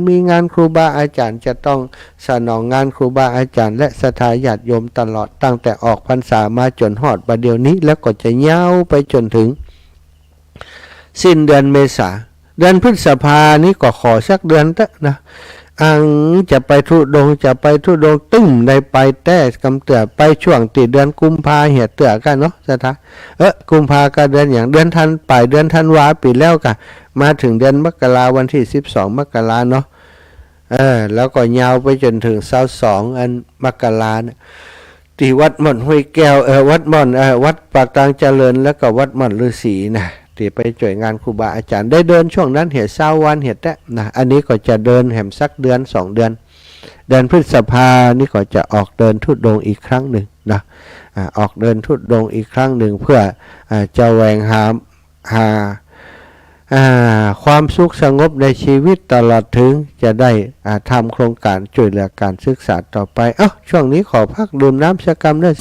มีงานครูบาอาจารย์จะต้องสนองงานครูบาอาจารย์และศรัทธาญาติโยมตลอดตั้งแต่ออกพรรษามาจนฮอดบัดเดี๋ยวนี้แล้วก็จะยาวไปจนถึงสิ้นเดือนเมษาเดือนพฤษภานี้ก็ขอสักเดือนเถอะนะจะไปทุดงตึ้มได้ไปแต่กำเตือไปช่วงติดเดือนกุมภาเหียเตือกันเนาะสถากุมภาก็เดือนอย่างเดือนธันวาปีแล้วกันมาถึงเดือนมกราวันที่12 มกราเนาะแล้วก็ยาวไปจนถึง22 อันมกราเนี่ยที่วัดม่อนห้วยแก้ววัดม่อนวัดปากทางเจริญแล้วก็วัดม่อนฤาษีนะที่ไปช่วยงานครูบาอาจารย์ได้เดินช่วงนั้นเหตุ20 วันเหตุแต่นะอันนี้ก็จะเดินแหมสักเดือน2 เดือนเดือนพฤษภานี่ก็จะออกเดินทุดงอีกครั้งหนึ่งนะออกเดินทุดงอีกครั้งหนึ่งเพื่อจะแหวงหาความสุขสงบในชีวิตตลอดถึงจะได้ทำโครงการช่วยเหลือการศึกษาต่อไปช่วงนี้ขอพักดื่มน้ำสักกำด้วย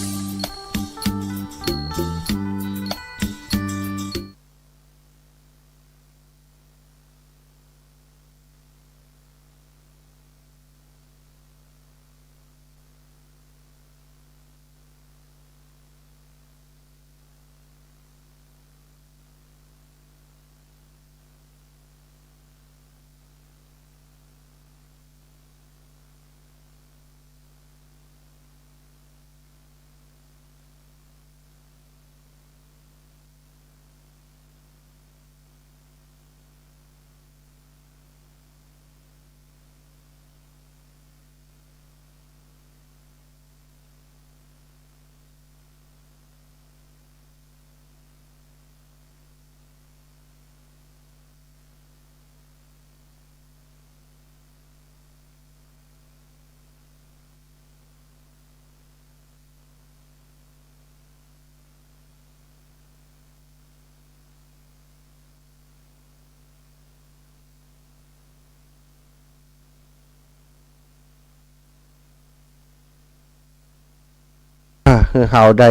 เฮาได้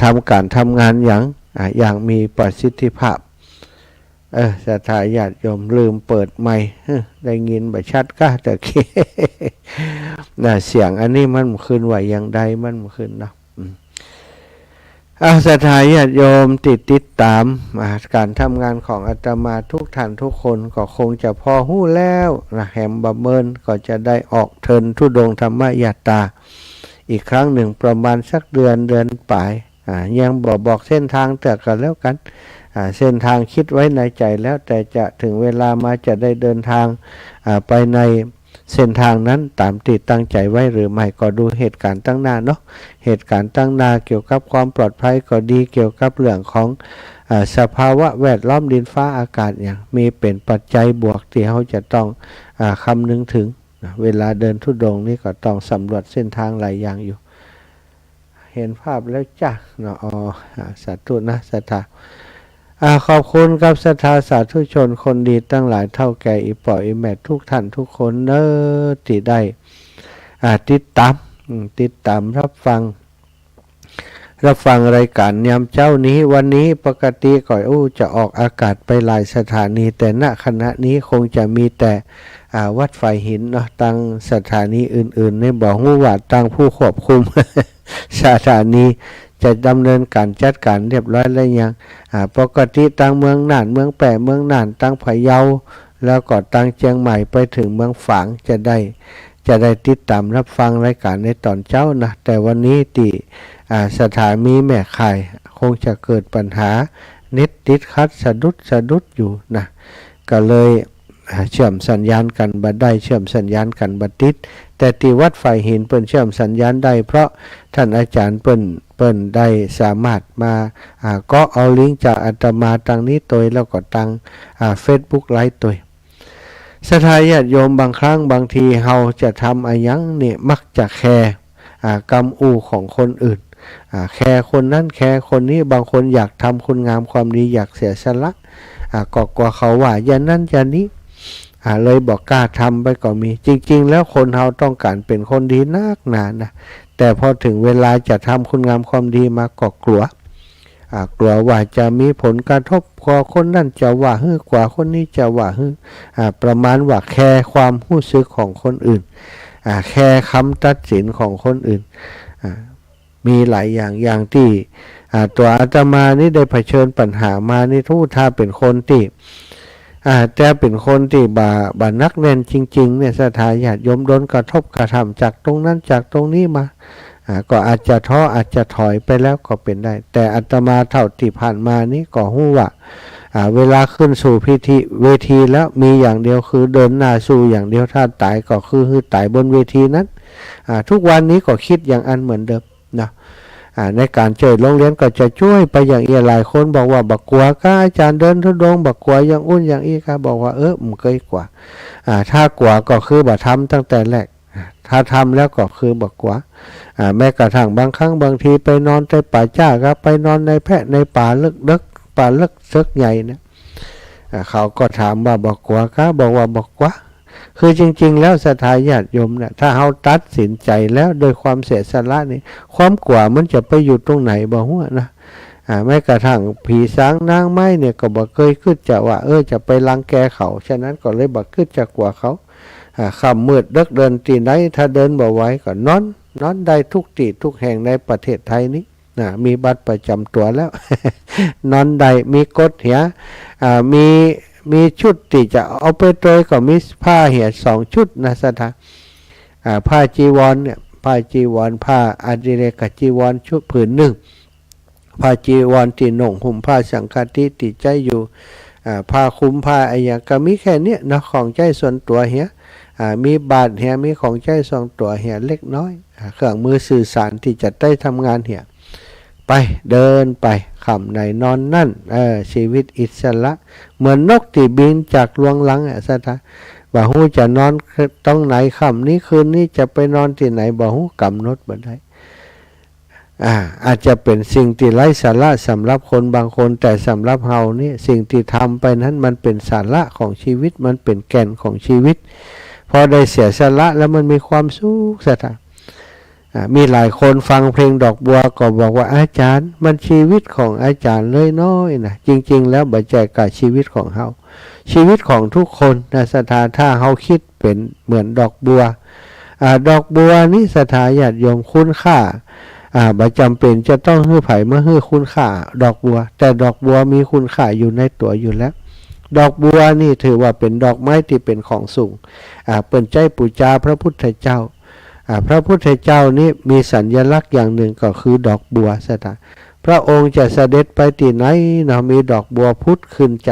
ทำการทำงานอย่างมีประสิทธิภาพศรัทธาญาติโยมลืมเปิดไมค์ได้ยินบ่ชัดก็แต่กี้ เสียงอันนี้มันขึ้นไหวอย่างใดมันขึ้นเนาะศรัทธาญาติโยมติดตามการทำงานของอาตมาทุกท่านทุกคนก็คงจะพอหู้แล้วนะแหมบะเมินก็จะได้ออกเทินธุดงค์ธรรมยาตราอีกครั้งหนึ่งประมาณสักเดือนปลายยังบอกเส้นทางแต่กันแล้วกันเส้นทางคิดไว้ในใจแล้วแต่จะถึงเวลามาจะได้เดินทางไปในเส้นทางนั้นตามที่ตั้งใจไว้หรือไม่ก็ดูเหตุการณ์ตั้งหน้าเนาะเหตุการณ์ตั้งหน้าเกี่ยวกับความปลอดภัยก็ดีเกี่ยวกับเรื่องของสภาวะแวดล้อมดินฟ้าอากาศอย่างมีเป็นปัจจัยบวกที่เขาจะต้องคำนึงถึงเวลาเดินธุดงค์นี่ก็ต้องสำรวจเส้นทางหลายอย่างอยู่เห็นภาพแล้วจ้ะเนาะสาธุนะศรัทธาขอบคุณครับศรัทธาสาธุชนคนดีตั้งหลายเท่าแก่อีป่ออีแม่ทุกท่านทุกคนเนอที่ได้ติดตามรับฟังรายการยามเจ้านี้วันนี้ปกติก่อยจะออกอากาศไปหลายสถานีแต่ณขณะนี้คงจะมีแต่วัดไฟหินเนาะตั้งสถานีอื่นๆในบ่ฮู้ว่าตั้งผู้ควบคุม สถานีจะดำเนินการจัดการเรียบร้อยแล้วยังปกติตั้งเมืองน่านเมืองแปะเมืองน่านตั้งพะเยาแล้วก็ตั้งเชียงใหม่ไปถึงเมืองฝางจะได้ติดตามรับฟังรายการในตอนเช้านะแต่วันนี้สถานีแม่ข่ายคงจะเกิดปัญหาเน็ตติดคัดสะดุดอยู่นะก็เลยเชื่อมสัญญาณกันบัดได้เชื่อมสัญญาณกันบัดติดแต่ที่วัดไฟหินเปิ้นเชื่อมสัญญาณได้เพราะท่านอาจารย์เปิ้นได้สามารถมาก็เอาลิงก์จากอาตมาทางนี้ตัวแล้วก็ทางFacebook ไลฟ์ตัวศรัทธาญาติโยมบางครั้งบางทีเฮาจะทำอะไรยังเนี่ยมักจะแคร์กรรมอู่ของคนอื่นแคร์คนนั้นแคร์คนนี้บางคนอยากทำคุณงามความดีอยากเสียสละก็กลัวเขาว่าอย่างนั้นอย่างนี้เลยบอกกล้าทำไปก็มีจริงๆแล้วคนเราต้องการเป็นคนดีนักหนานะแต่พอถึงเวลาจะทำคุณงามความดีมาก็กลัวว่าจะมีผลกระทบกว่าคนนั้นจะว่าฮึกว่าคนนี้จะว่าฮึประมาณว่าแคร์ความรู้สึกของคนอื่นแคร์คำตัดสินของคนอื่นมีหลายอย่างที่ตัวอาตมานี่ได้เผชิญปัญหามานี่ถ้าเป็นคนที่แต่เป็นคนที่บานักแน่นจริงๆเนี่ยศรัทธาญาติโยมโดนกระทบกระทำจากตรงนั้นจากตรงนี้มาก็อาจจะท้ออาจจะถอยไปแล้วก็เป็นได้แต่อาตมาเท่าที่ผ่านมานี่ก็รู้ว่าเวลาขึ้นสู่เวทีแล้วมีอย่างเดียวคือเดินหน้าสู่อย่างเดียวถ้าตายก็คือตายบนเวทีนั้นทุกวันนี้ก็คิดอย่างอันเหมือนเดิมนะในการเจอโรงเรียนก็จะช่วยไปอย่างหลายคนบอกว่าบักกัวก็อาจารย์เดินธุดงค์บักกัวอย่างอุ่นอย่างอีก็บอกว่ามันเคยกว่าถ้ากว่าก็คือบ่ทำตั้งแต่แรกถ้าทำแล้วก็คือบักกัวแม้กระทั่งบางครั้งบางทีไปนอนในป่าจ้าครับไปนอนในแพะในป่าลึกป่าลึกซึกใหญ่เนี่ยเขาก็ถามว่าบักกัวก็บอกว่าบักกัวคือจริงๆแล้วศรัทธาญาติโยมเนี่ยถ้าเราตัดสินใจแล้วโดยความเสียสละนี่ความกว่ามันจะไปอยู่ตรงไหนบ่ฮู้นะแม้กระทั่งผีสางนางไม้เนี่ยก็บ่เคยคิดจะว่าจะไปรังแกเขาฉะนั้นก็เลยบ่คิดจะกว่าเขาค่ำมืดดึกเดินที่ไหนถ้าเดินบ่ไหวก็นอนได้ทุกที่ทุกแห่งในประเทศไทยนี้มีบัตรประจำตัวแล้ว นอนได้มีกฎเหียมีชุดที่จะเอาไปโดยก็มีผ้าเหี่ย2ชุดนะศรัทธาผ้าจีวรเนี่ยผ้าจีวรผ้าอดิเรกจีวรชุดผืนหนึ่งผ้าจีวรที่นุ่งห่มผ้าสังฆติติใจอยู่ผ้าคลุมผ้าอะไรอย่างก็มีแค่นี้นะของใจส่วนตัวเหี่ยมีบาทเหี่ยมีของใจส่วนตัวเหี่ยเล็กน้อยเครื่องมือสื่อสารที่จะได้ทำงานเหี่ยไปเดินไปค่ำไหนนอนนั่นชีวิตอิสระเหมือนนกที่บินจากลวงหลังสัทธาบ่ฮู้จะนอนตรงไหนค่ำนี้คืนนี้จะไปนอนที่ไหนบ่ฮู้กำหนดบ่ได้อาจจะเป็นสิ่งที่ไร้สาระสำหรับคนบางคนแต่สำหรับเฮานี่สิ่งที่ทำไปนั้นมันเป็นสาระของชีวิตมันเป็นแก่นของชีวิตพอได้เสียสละแล้วมันมีความสุขสัทธา มีหลายคนฟังเพลงดอกบัวก็บอกว่าอาจารย์มันชีวิตของอาจารย์เลยน้อยนะจริงๆแล้วบัจจัยกับชีวิตของเฮาชีวิตของทุกคนนะศรัทธาถ้าเฮาคิดเป็นเหมือนดอกบัวดอกบัวนี่ศรัทธาญาติโยมคุณค่าบ่จำเป็นจะต้องฮื้อไผ่มาฮื้อคุณค่าดอกบัวแต่ดอกบัวมีคุณค่าอยู่ในตัวอยู่แล้วดอกบัวนี่ถือว่าเป็นดอกไม้ที่เป็นของสูงเปิ้นใจปูชาพระพุทธเจ้าพระพุทธเจ้านี่มีสัญลักษณ์อย่างหนึ่งก็คือดอกบัวศรัทธาพระองค์จะเสด็จไปที่ไหนนะมีดอกบัวพุทธขึ้นจ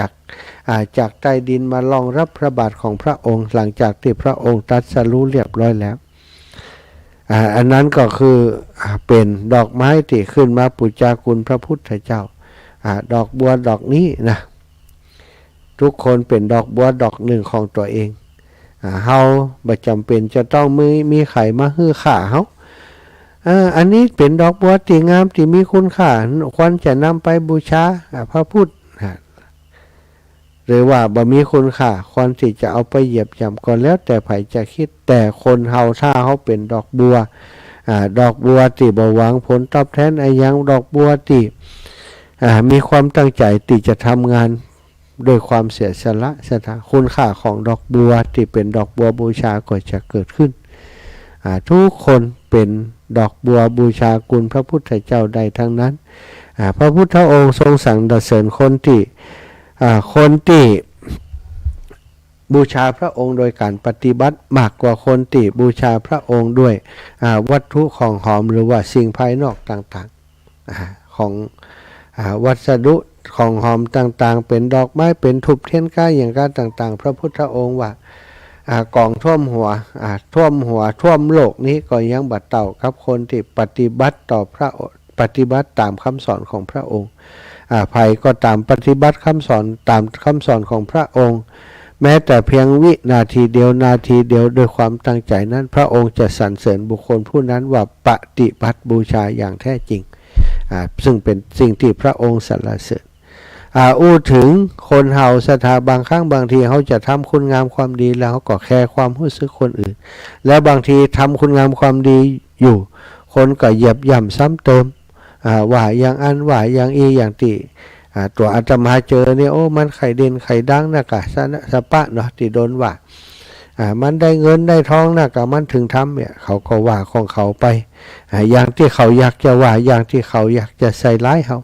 ากใต้ดินมารองรับพระบาทของพระองค์หลังจากที่พระองค์ตรัสรู้เรียบร้อยแล้วอันนั้นก็คือเป็นดอกไม้ที่ขึ้นมาบูชาคุณพระพุทธเจ้าดอกบัวดอกนี้นะทุกคนเป็นดอกบัวดอกหนึ่งของตัวเองเฮาบ่จำเป็นจะต้องมีไข่มาฮื้อข่าเฮาอันนี้เป็นดอกบัวที่งามที่มีคุณค่าควรจะนำไปบูชาพระพุทธหรือว่าบ่มีคุณค่าควรที่จะเอาไปเหยียบย่ำก่อนแล้วแต่ไผจะคิดแต่คนเฮาถ้าเฮาเป็นดอกบัวดอกบัวที่บ่หวังผลตอบแทนอะไรอย่างดอกบัวที่มีความตั้งใจที่จะทำงานด้วยความเสียสละศรัทธาคุณค่าของดอกบัวที่เป็นดอกบัวบูชาก็จะเกิดขึ้นทุกคนเป็นดอกบัวบูชาคุณพระพุทธเจ้าใดทั้งนั้นพระพุทธองค์ทรงสั่งสรรเสริญคนที่บูชาพระองค์โดยการปฏิบัติมากกว่าคนที่บูชาพระองค์ด้วยวัตถุของหอมหรือว่าสิ่งภายนอกต่างๆของวัสดุของหอมต่างๆเป็นดอกไม้เป็นธูปเทียนก้าอย่างการต่างๆพระพุทธองค์ว่ากองท่วมหัวท่วมโลกนี้ก็ยังบัดเต่าครับคนที่ปฏิบัติต่อปฏิบัติตามคำสอนของพระองค์ภัยก็ตามปฏิบัติคำสอนตามคำสอนของพระองค์แม้แต่เพียงวินาทีเดียวด้วยความตั้งใจนั้นพระองค์จะสรรเสริญบุคคลผู้นั้นว่าปฏิบัติบูชาอย่างแท้จริงซึ่งเป็นสิ่งที่พระองค์สรรเสริญถึงคนเฮาศรัทธาบางครั้งบางทีเขาจะทำคุณงามความดีแล้วเขาก็แคร์ความรู้สึกคนอื่นแล้วบางทีทำคุณงามความดีอยู่คนก็เหยียบย่ำซ้ำเติมว่าอย่างอันว่าอย่างอีอย่างตีตัวอาตมาเจอเนี่ยโอ้มันไข่เด่นไข่ดังนะกะสปะเนาะที่โดนว่ามันได้เงินได้ทองนะกะมันถึงทำเนี่ยเขาก็ว่าของเขาไปอย่างที่เขาอยากจะว่าอย่างที่เขาอยากจะใส่ร้ายเขา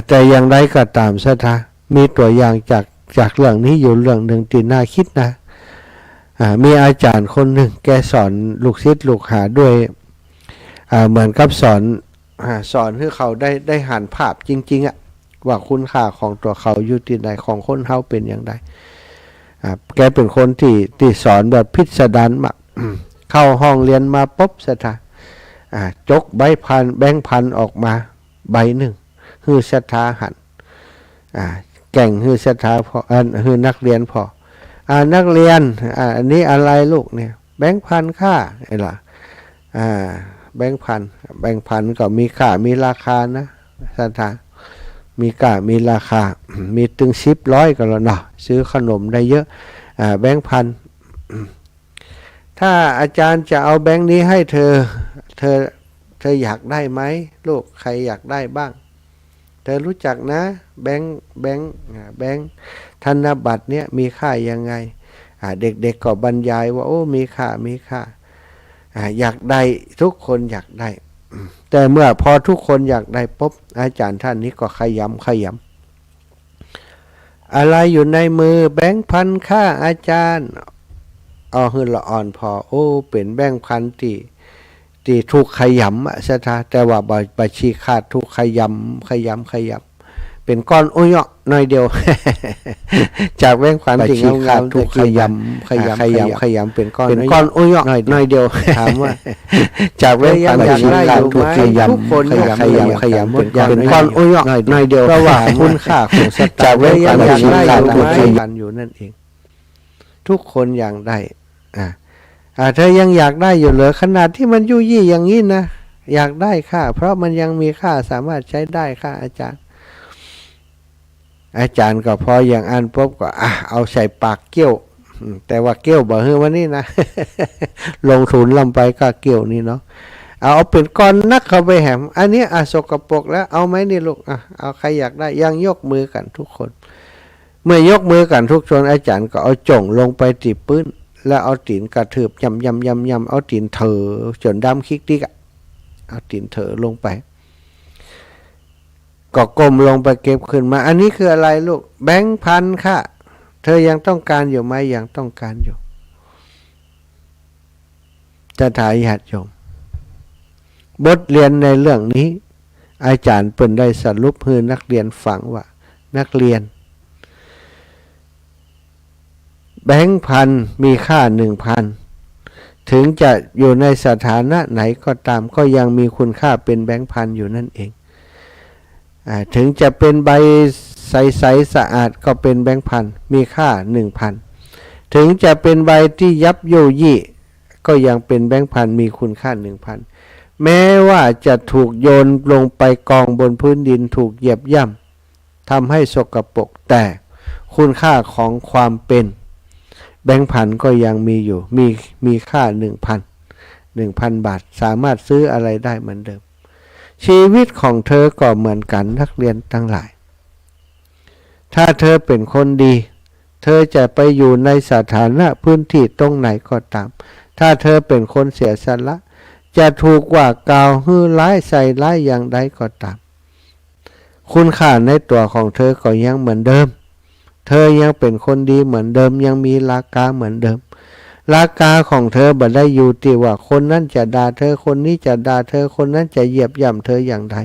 แต่อย่างไรก็ตามศรัทธามีตัวอย่างจากเรื่องนี้อยู่เรื่องหนึ่งที่น่าคิดนะมีอาจารย์คนหนึ่งแกสอนลูกศิษย์ลูกหาด้วยเหมือนกับสอนให้เขาได้หันภาพจริงๆว่าคุณค่าของตัวเขาอยู่ที่ไหนของคนเฮาเป็นอย่างไรแกเป็นคนที่สอนแบบพิสดารมาก เข้าห้องเรียนมาปุ๊บศรัทธาจกแบงค์พันออกมาใบหนึ่งฮือศรัทธาหันแก่งฮือศรัทธาพอฮือนักเรียนพอนักเรียนอันนี้อะไรลูกเนี่ยแบงค์พันค่าไอ้ล่ะแบงค์พันก็มีค่ามีราคานะศรัทธามีค่ามีราคา มีถึง10-100ก็แล้วเนาะซื้อขนมได้เยอะแบงค์พันถ้าอาจารย์จะเอาแบงค์นี้ให้เธออยากได้ไหมลูกใครอยากได้บ้างเธอรู้จักนะแบงค์ธนบัตรเนี่ยมีค่ายังไงเด็กๆก็บรรยายว่าโอ้มีค่าอยากได้ทุกคนอยากได้แต่เมื่อพอทุกคนอยากได้ปุ๊บอาจารย์ท่านนี้ก็ขยำอะไรอยู่ในมือแบงค์พันค่าอาจารย์หือละอ่อนพอโอ้เป็นแบงค์พันที่ถูกขยำศรัทธาแต่ว่าบัญชีขาดถูกขยำเป็นก้อนโอ้ยหน่อยเดียว จากแบงค์พันที่งามๆถูกขยำเป็นก้อนโอ้ยหน่อยเดียวถามว่าจากแบงค์พันที่งามๆถูกขยำทุกคนขยำเป็นก้อนโอ้ยหน่อยเดียวเพราะว่าคุณค่าของศรัทธาจากแบงค์พันที่งามๆถูกขยำอยู่นั่นเองทุกคนอย่างได้เธอยังอยากได้อยู่เหรอขนาดที่มันยุ่ยี่อย่างนี้นะอยากได้ค่าเพราะมันยังมีค่าสามารถใช้ได้ค่าอาจารย์ก็พออย่างอันปุ๊บก็เอาใส่ปากเกี้ยว แต่ว่าเกี้ยวบ่ฮือวันนี้นะ ลงทุนลำไปก็เกี้ยวนี่เนาะเอาเป็นก้อนนักเข้าไปแหมอันนี้สกปรกแล้วเอาไหมนี่ลูกเอาใครอยากได้ยังยกมือกันทุกคน เมื่อยกมือกันทุกชนอาจารย์ก็เอาจ่งลงไปตีปื้นแล้วเอาตีนกระเถิบยำเอาตีนเถอจนดำคิกดิกเอาตีนเถอลงไปก็ก้มลงไปเก็บขึ้นมาอันนี้คืออะไรลูกแบงค์พันค่ะเธอยังต้องการอยู่ไหมยังต้องการอยู่จะถ่ายญาติโยมบทเรียนในเรื่องนี้อาจารย์เปิ่นได้สรุปให้นักเรียนฟังว่านักเรียนแบงค์พันมีค่า 1,000 ถึงจะอยู่ในสถานะไหนก็ตามก็ยังมีคุณค่าเป็นแบงค์พันอยู่นั่นเองถึงจะเป็นใบใสๆสะอาดก็เป็นแบงค์พันมีค่า 1,000 ถึงจะเป็นใบที่ยับยุยี่ก็ยังเป็นแบงค์พันมีคุณค่า 1,000 แม้ว่าจะถูกโยนลงไปกองบนพื้นดินถูกเหยียบย่ำทำให้สกปรกแต่คุณค่าของความเป็นแบงค์พันก็ยังมีอยู่มีค่า 1,000 บาทสามารถซื้ออะไรได้เหมือนเดิมชีวิตของเธอก็เหมือนกันนักเรียนทั้งหลายถ้าเธอเป็นคนดีเธอจะไปอยู่ในสถานะพื้นที่ตรงไหนก็ตามถ้าเธอเป็นคนเสียสละจะถูกว่ากล่าวฮือร้ายใส่ร้ายอย่างใดก็ตามคุณค่าในตัวของเธอก็ยังเหมือนเดิมเธอยังเป็นคนดีเหมือนเดิมยังมีราคาเหมือนเดิมราคาของเธอบ่ได้อยู่ที่ว่าคนนั้นจะด่าเธอคนนี้จะด่าเธอคนนั้นจะเหยียบย่ำเธออย่างใด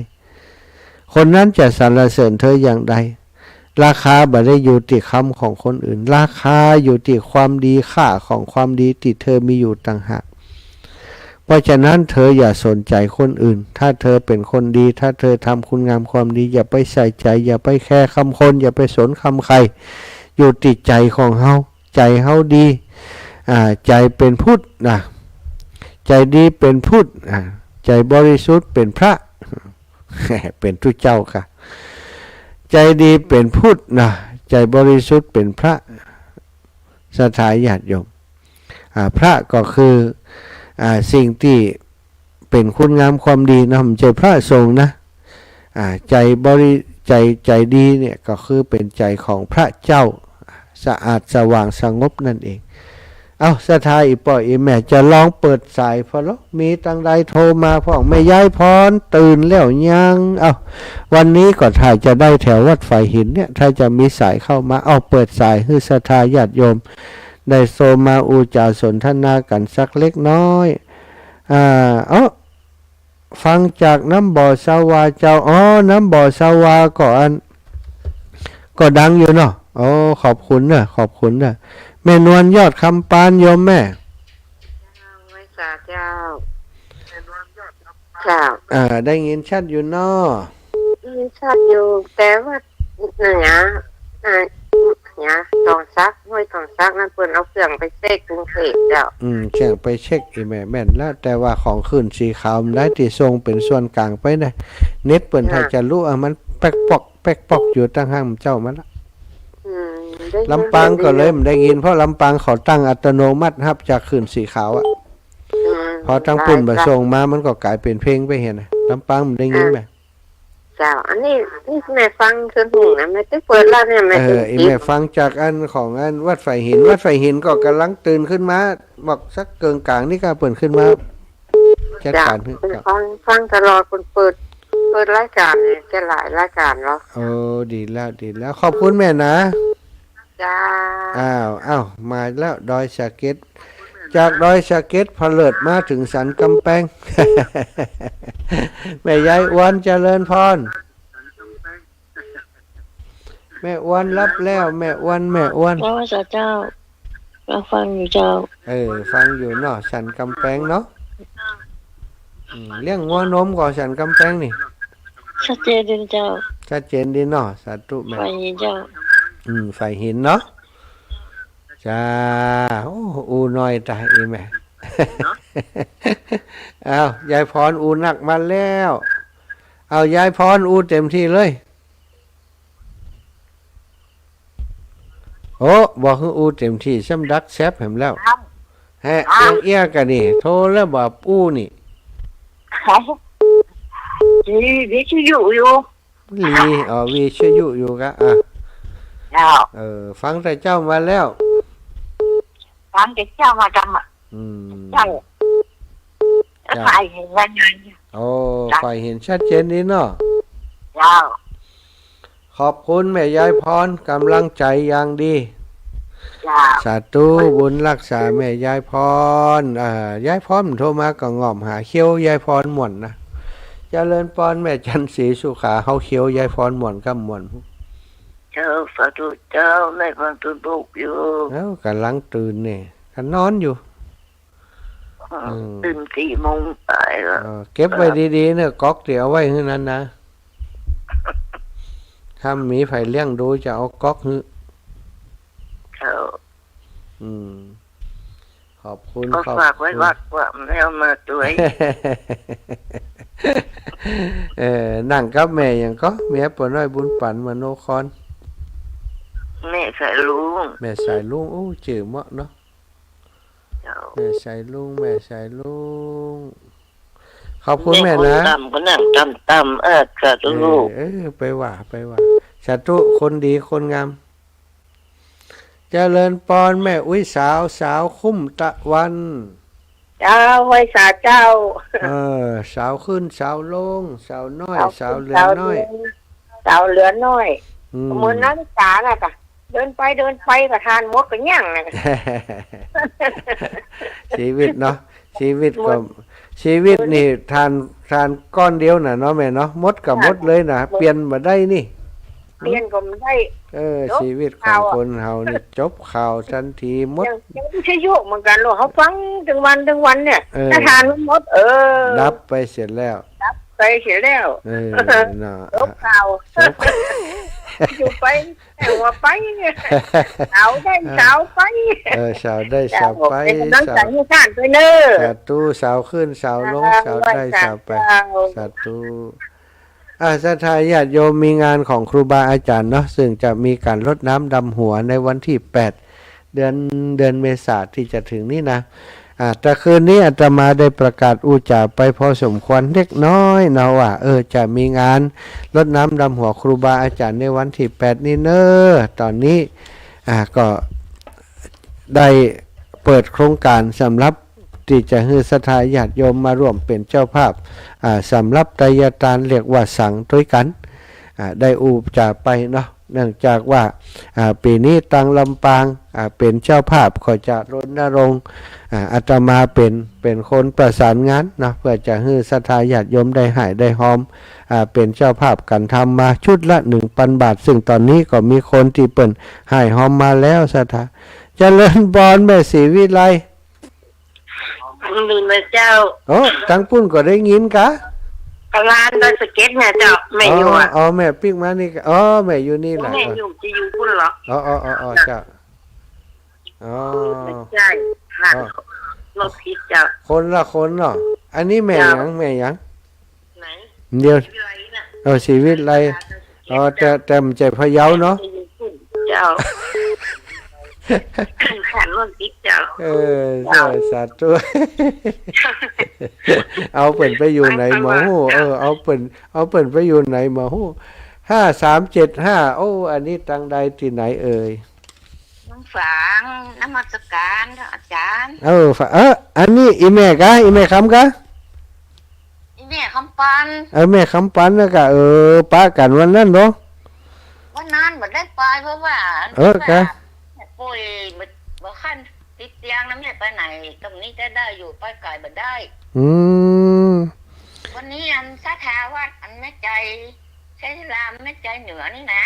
คนนั้นจะสรรเสริญเธออย่างใดราคาบ่ได้อยู่ที่คำของคนอื่นราคาอยู่ที่ความดีค่าของความดีที่เธอมีอยู่ต่างหากเพราะฉะนั้นเธออย่าสนใจคนอื่นถ้าเธอเป็นคนดีถ้าเธอทำคุณงามความดีอย่าไปใส่ใจอย่าไปแคร์คำคนอย่าไปสนคำใครอยู่ติดใจของเฮาใจเฮาดีใจเป็นพุทธนะใจดีเป็นพุทธใจบริสุทธิ์เป็นพระ เป็นทุกเจ้าค่ะใจดีเป็นพุทธนะใจบริสุทธิ์เป็นพระสถาญาติโยมพระก็คือสิ่งที่เป็นคุณงามความดีนะไม่ใช่พระสงฆ์นะใจดีเนี่ยก็คือเป็นใจของพระเจ้าสะอาดสว่างสงบนั่นเองเอาสถาอีป่อยอีแม่จะลองเปิดสายพอแล้วมีตังใดโทรมาพ่อไม่ย้ายพรตื่นแล้วยังเอาวันนี้ก็ถ้าจะได้แถววัดไฟหินเนี่ยถ้าจะมีสายเข้ามาเอาเปิดสายให้สถาญาติโยมได้โซมาอูจาสนทนากันสักเล็กน้อยฟังจากน้ำบ่อสาวาเจ้าน้ำบ่อสาวาก็ดังอยู่เนาะขอบคุณนะขอบคุณนะแม่นวลยอดคำปานโยมแม่ไว้สาเจ้าเจ้าได้ยินชัดอยู่เนาะได้ยินชัดอยู่แต่ว่าเนี่ยกองซักห้วยกองซักนั่นเพิ่นเอาเครื่องไปเช็คกรุงเทพเจ้าเครื่องไปเช็คอีแม่นแล้วแต่ว่าของขึ้นสีขาวมันได้ที่ทรงเป็นส่วนกลางไปนะเน็ตเปิ้นถ้าจะรู้มันแป๊กปอกอยู่ตั้งห้างเจ้ามันละลำปางก็เลยมันได้ยินเพราะลำปางเขาตั้งอัตโนมัติครับจากขึ้นสีขาวพอตั้งปุ่นมาส่งมามันก็กลายเป็นเพลงไปเห็นลำปางมันได้ยินไหมเจ้าอันนี้แม่ฟังคือหูนะแม่ได้เปิดแล้วเนี่ยแม่แม่ฟังจากอันของอันวัดไฟหินก็กำลังตื่นขึ้นมาบอกสักเกิงกลางนี่ก็เปิดขึ้นมาจัดการฟังตลอดคนเปิดรายการเนี่ยจะหลายรายการเนาะดีแล้วขอบคุณแม่นะจ้าอ้าวมาแล้วดอยสะเก็ดจากดอยสะเก็ดพเลิดมาถึงสันกำแพง แม่ยายอ้วนเจริญพรแม่อ้วนรับแล้วแม่อ้วนเจ้าเราฟังอยู่เจ้าฟังอยู่เนาะสันกำแพงเนาะเลี้ยงงัวนมก่อสันกำแพงนี่ชัดเจนดีเจ้าชัดเจนดีเนาะสาธุแม่ไฟหินเจ้าไฟหินเนาะจ้าอูน้อยตายอีแม่ยายพรอูหนักมาแล้วยายพรอูเต็มที่เลย โอ้บอกให้อู้เต็มที่ซ้ำดักแซบแหมแล้วแฮะเอี้ยกันนี่โทรแล้วบอกอู้นี่ วิทยุอยู่ ลีวีช่วยอยู่กะเจ้า ฟังแต่เจ้ามาแล้ว ฟังแต่เจ้ามาจำอ่ะ เจ้าใครเห็นยังไง โอ้ฝ่ายเห็นชัดเจนนี่เนาะ เจ้า ขอบคุณแม่ยายพรกำลังใจอย่างดี เจ้า สาธุบุญรักษาแม่ยายพรยายพรโทรมาก็ง่อมหาเขี้ยวยายพรหม่วนนะเจริญพรแม่จันทร์ศรีสุขาเฮาเขี้ยวยายพรหม่วนกับหม่วน เจ้าสาธุเจ้าในความตื่นบุกอยู่ แล้วกำลังตื่นเนี่ยกันนอนอยู่ ตื่น4 โมงไปแล้ว เก็บไว้ดีๆเนี่ยก๊อกเดี๋ยวเอาไว้ให้นั้นนะถ้ามีไผเลี้ยงดูจะเอาก๊อกฮึ เจ้า ขอบคุณ ก็ฝากไว้วัดว่าไม่เอามาตัว นั่งกับแม่อย่างก็แม่ปน้อยบุญปันมโนคร แม่ใส่ลุง แม่สายลุงโอ้จื่อเหมาะเนาะแม่สายลุงแม่สายลุงขอบคุณแม่นะต่ำก็นั่งต่ำสาธุลูก ไปว่าสาธุคนดีคนงามเจริญปอนแม่อุ้ยสาวคุ้มตะวันเจ้าไว้สาเจ้า สาวขึ้นสาวลงสาวน้อยสาวเหลือน้อย สาวเหลือน้อยเหมือนนักศึกษาน่ะค่ะเดินไปประทานมดก็ย่างน่ะ ชีวิตเนาะชีวิตนี่ทานก้อนเดียวน่ะเนาะแม่เนาะมดกับมดเลยน่ะเปลี่ยนบ่ได้นี่เปลี่ยนก็ไม่ได้ชีวิตของคนเฮานี่จบข่าวทันทีมดยังไม่ใช่โยกเหมือนกันหรอกเขาฟังทั้งวันเนี่ยถ้าทานมดดับไปเสร็จแล้วน่ะจบข่าวอยู่ไปหัวไปสาวได้สาวไปสาวได้สาวไปสาวให้ท่านไปเนอะสาธุสาวขึ้นสาวลงสาวได้สาวไปสาธุศรัทธาญาติโยมมีงานของครูบาอาจารย์เนาะซึ่งจะมีการรดน้ำดำหัวในวันที่8เดือนเมษายนที่จะถึงนี้นะแต่คืนนี้อาตมาได้ประกาศอุจาไปพอสมควรเล็กน้อยนะว่าจะมีงานรดน้ำดำหัวครูบาอาจารย์ในวันที่8นี้เนอะตอนนี้ก็ได้เปิดโครงการสำหรับที่จะให้ศรัทธาญาติโยมมาร่วมเป็นเจ้าภาพสำหรับไตรยทานเรียกว่าสังด้วยกันได้อุปจาไปเนาะเนื่องจากว่าปีนี้ตังลำปางเป็นเจ้าภาพขอจะรณรงค์อาตมาเป็นคนประสานงานเนาะเพื่อจะให้ศรัทธาญาติโยมได้หายได้หอมเป็นเจ้าภาพกันทำมาชุดละ 1,000 บาทซึ่งตอนนี้ก็มีคนที่เปิ่นหายหอมมาแล้วศรัทธาเจริญบอนแม่ศรีวิไลลืมเลยเจ้าทั้งปุ้นก็ได้ยินกะกลานได้สเก็ตเนี่ยเจ้าแม่อยู่แม่ปิ๊กมานี่แม่อยู่นี่แหละแม่อยู่จะอยู่ปุ้นเหรอเจ้าใช่ค่ะเราผิดเจ้าคนละคนเนาะอันนี้แม่หยังไหนเดียวชีวิตไรแต่มันใจพะเยาเนาะเจ้าขันรถติ๊กเจ้าสาธุเอาเปิ่นไปอยู่ไหนหมอฮู้เอาเปิ่นไปอยู่ไหนหมอฮู้5375อันนี้ตังใดที่ไหนน้องฝางนมัสการอาจารย์อันนี้อีแม่กะอีแม่คำกะอีแม่คำปันแม่คำปันนะกะป้ากันวันนั้นเนาะวันนั้นบ่ได้ไปเพราะว่ากะป่วยบ่คันติดเตียงน้ำเนี่ยไปไหนตรงนี้จะได้อยู่ไปไกลบ่ได้วันนี้อันสาธาวัดอันแม่ใจใช้รามแม่ใจเหนือนี่นะ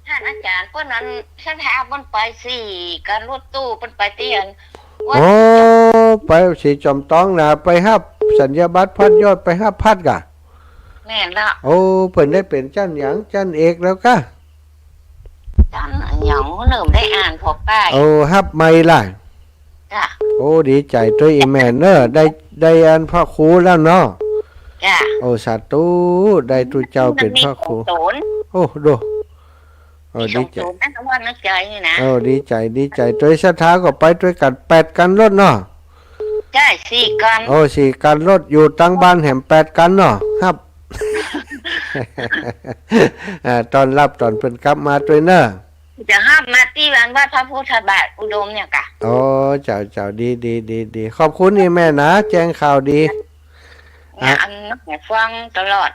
ท่านอาจารย์เพิ่นนั้นสาธาเพิ่นไป4การรถตู้เพิ่นไปเตียนไปสีจอมต้องนะไปฮับสัญญาบัตรพัดยอดไปฮับพัดกะแม่นละเพิ่นได้เป็นจันหยังจันเอกแล้วกะจันหยังหนึ่งได้อ่านพอป้ายฮับไม่ล่ะจ้ะดีใจตัวอีแม่เนอะได้อันพ่อครูแล้วเนาะจ้ะสาธุได้ตุเจ้าเป็นพ่อครูดู โอ้ มีส ดี อง ใจ สูงนะคำว่าน้ำใจนี่นะ โอ้ดีใจดีใจโดยศรัทธาก็ไปด้วยกัน8 กันรถเนาะ ใช่สี่กัน โอ้4 กันรถอยู่ตั้งบ้านแหม8 กันเนาะครับ ตอนรับตอนเพิ่นกลับมาด้วยเนอะ จะห้ามมาที่วันว่าพระพุทธบาทอุดมเนี่ยกะ โอ้เจ้าดีขอบคุณนี่แม่นะแจ้งข่าวดี เนี่ยอันนั้นเนี่ยฟังตลอด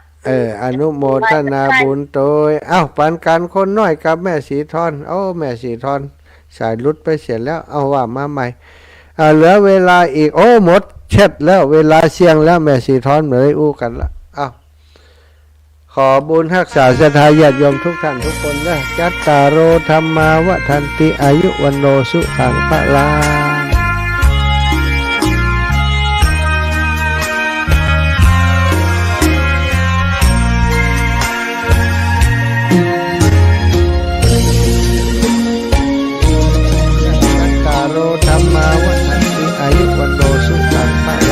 อนุโมทนาบุญโดยเอ้าปันกันคนน้อยกับแม่สีทอนแม่สีทอนสายรุดไปเสียแล้วเอาว่ามาใหม่เหลือเวลาอีกหมดเช็ดแล้วเวลาเสี่ยงแล้วแม่สีทอนไม่ได้อู้กันละขอบุญรักษาศรัทธาญาติโยมทุกท่านทุกคนนะจัตตารโอธรรมาวทันติอายุวันโนสุขังพลาจัตตารโอธรรมาวทันติอายุวันโนสุขังพลา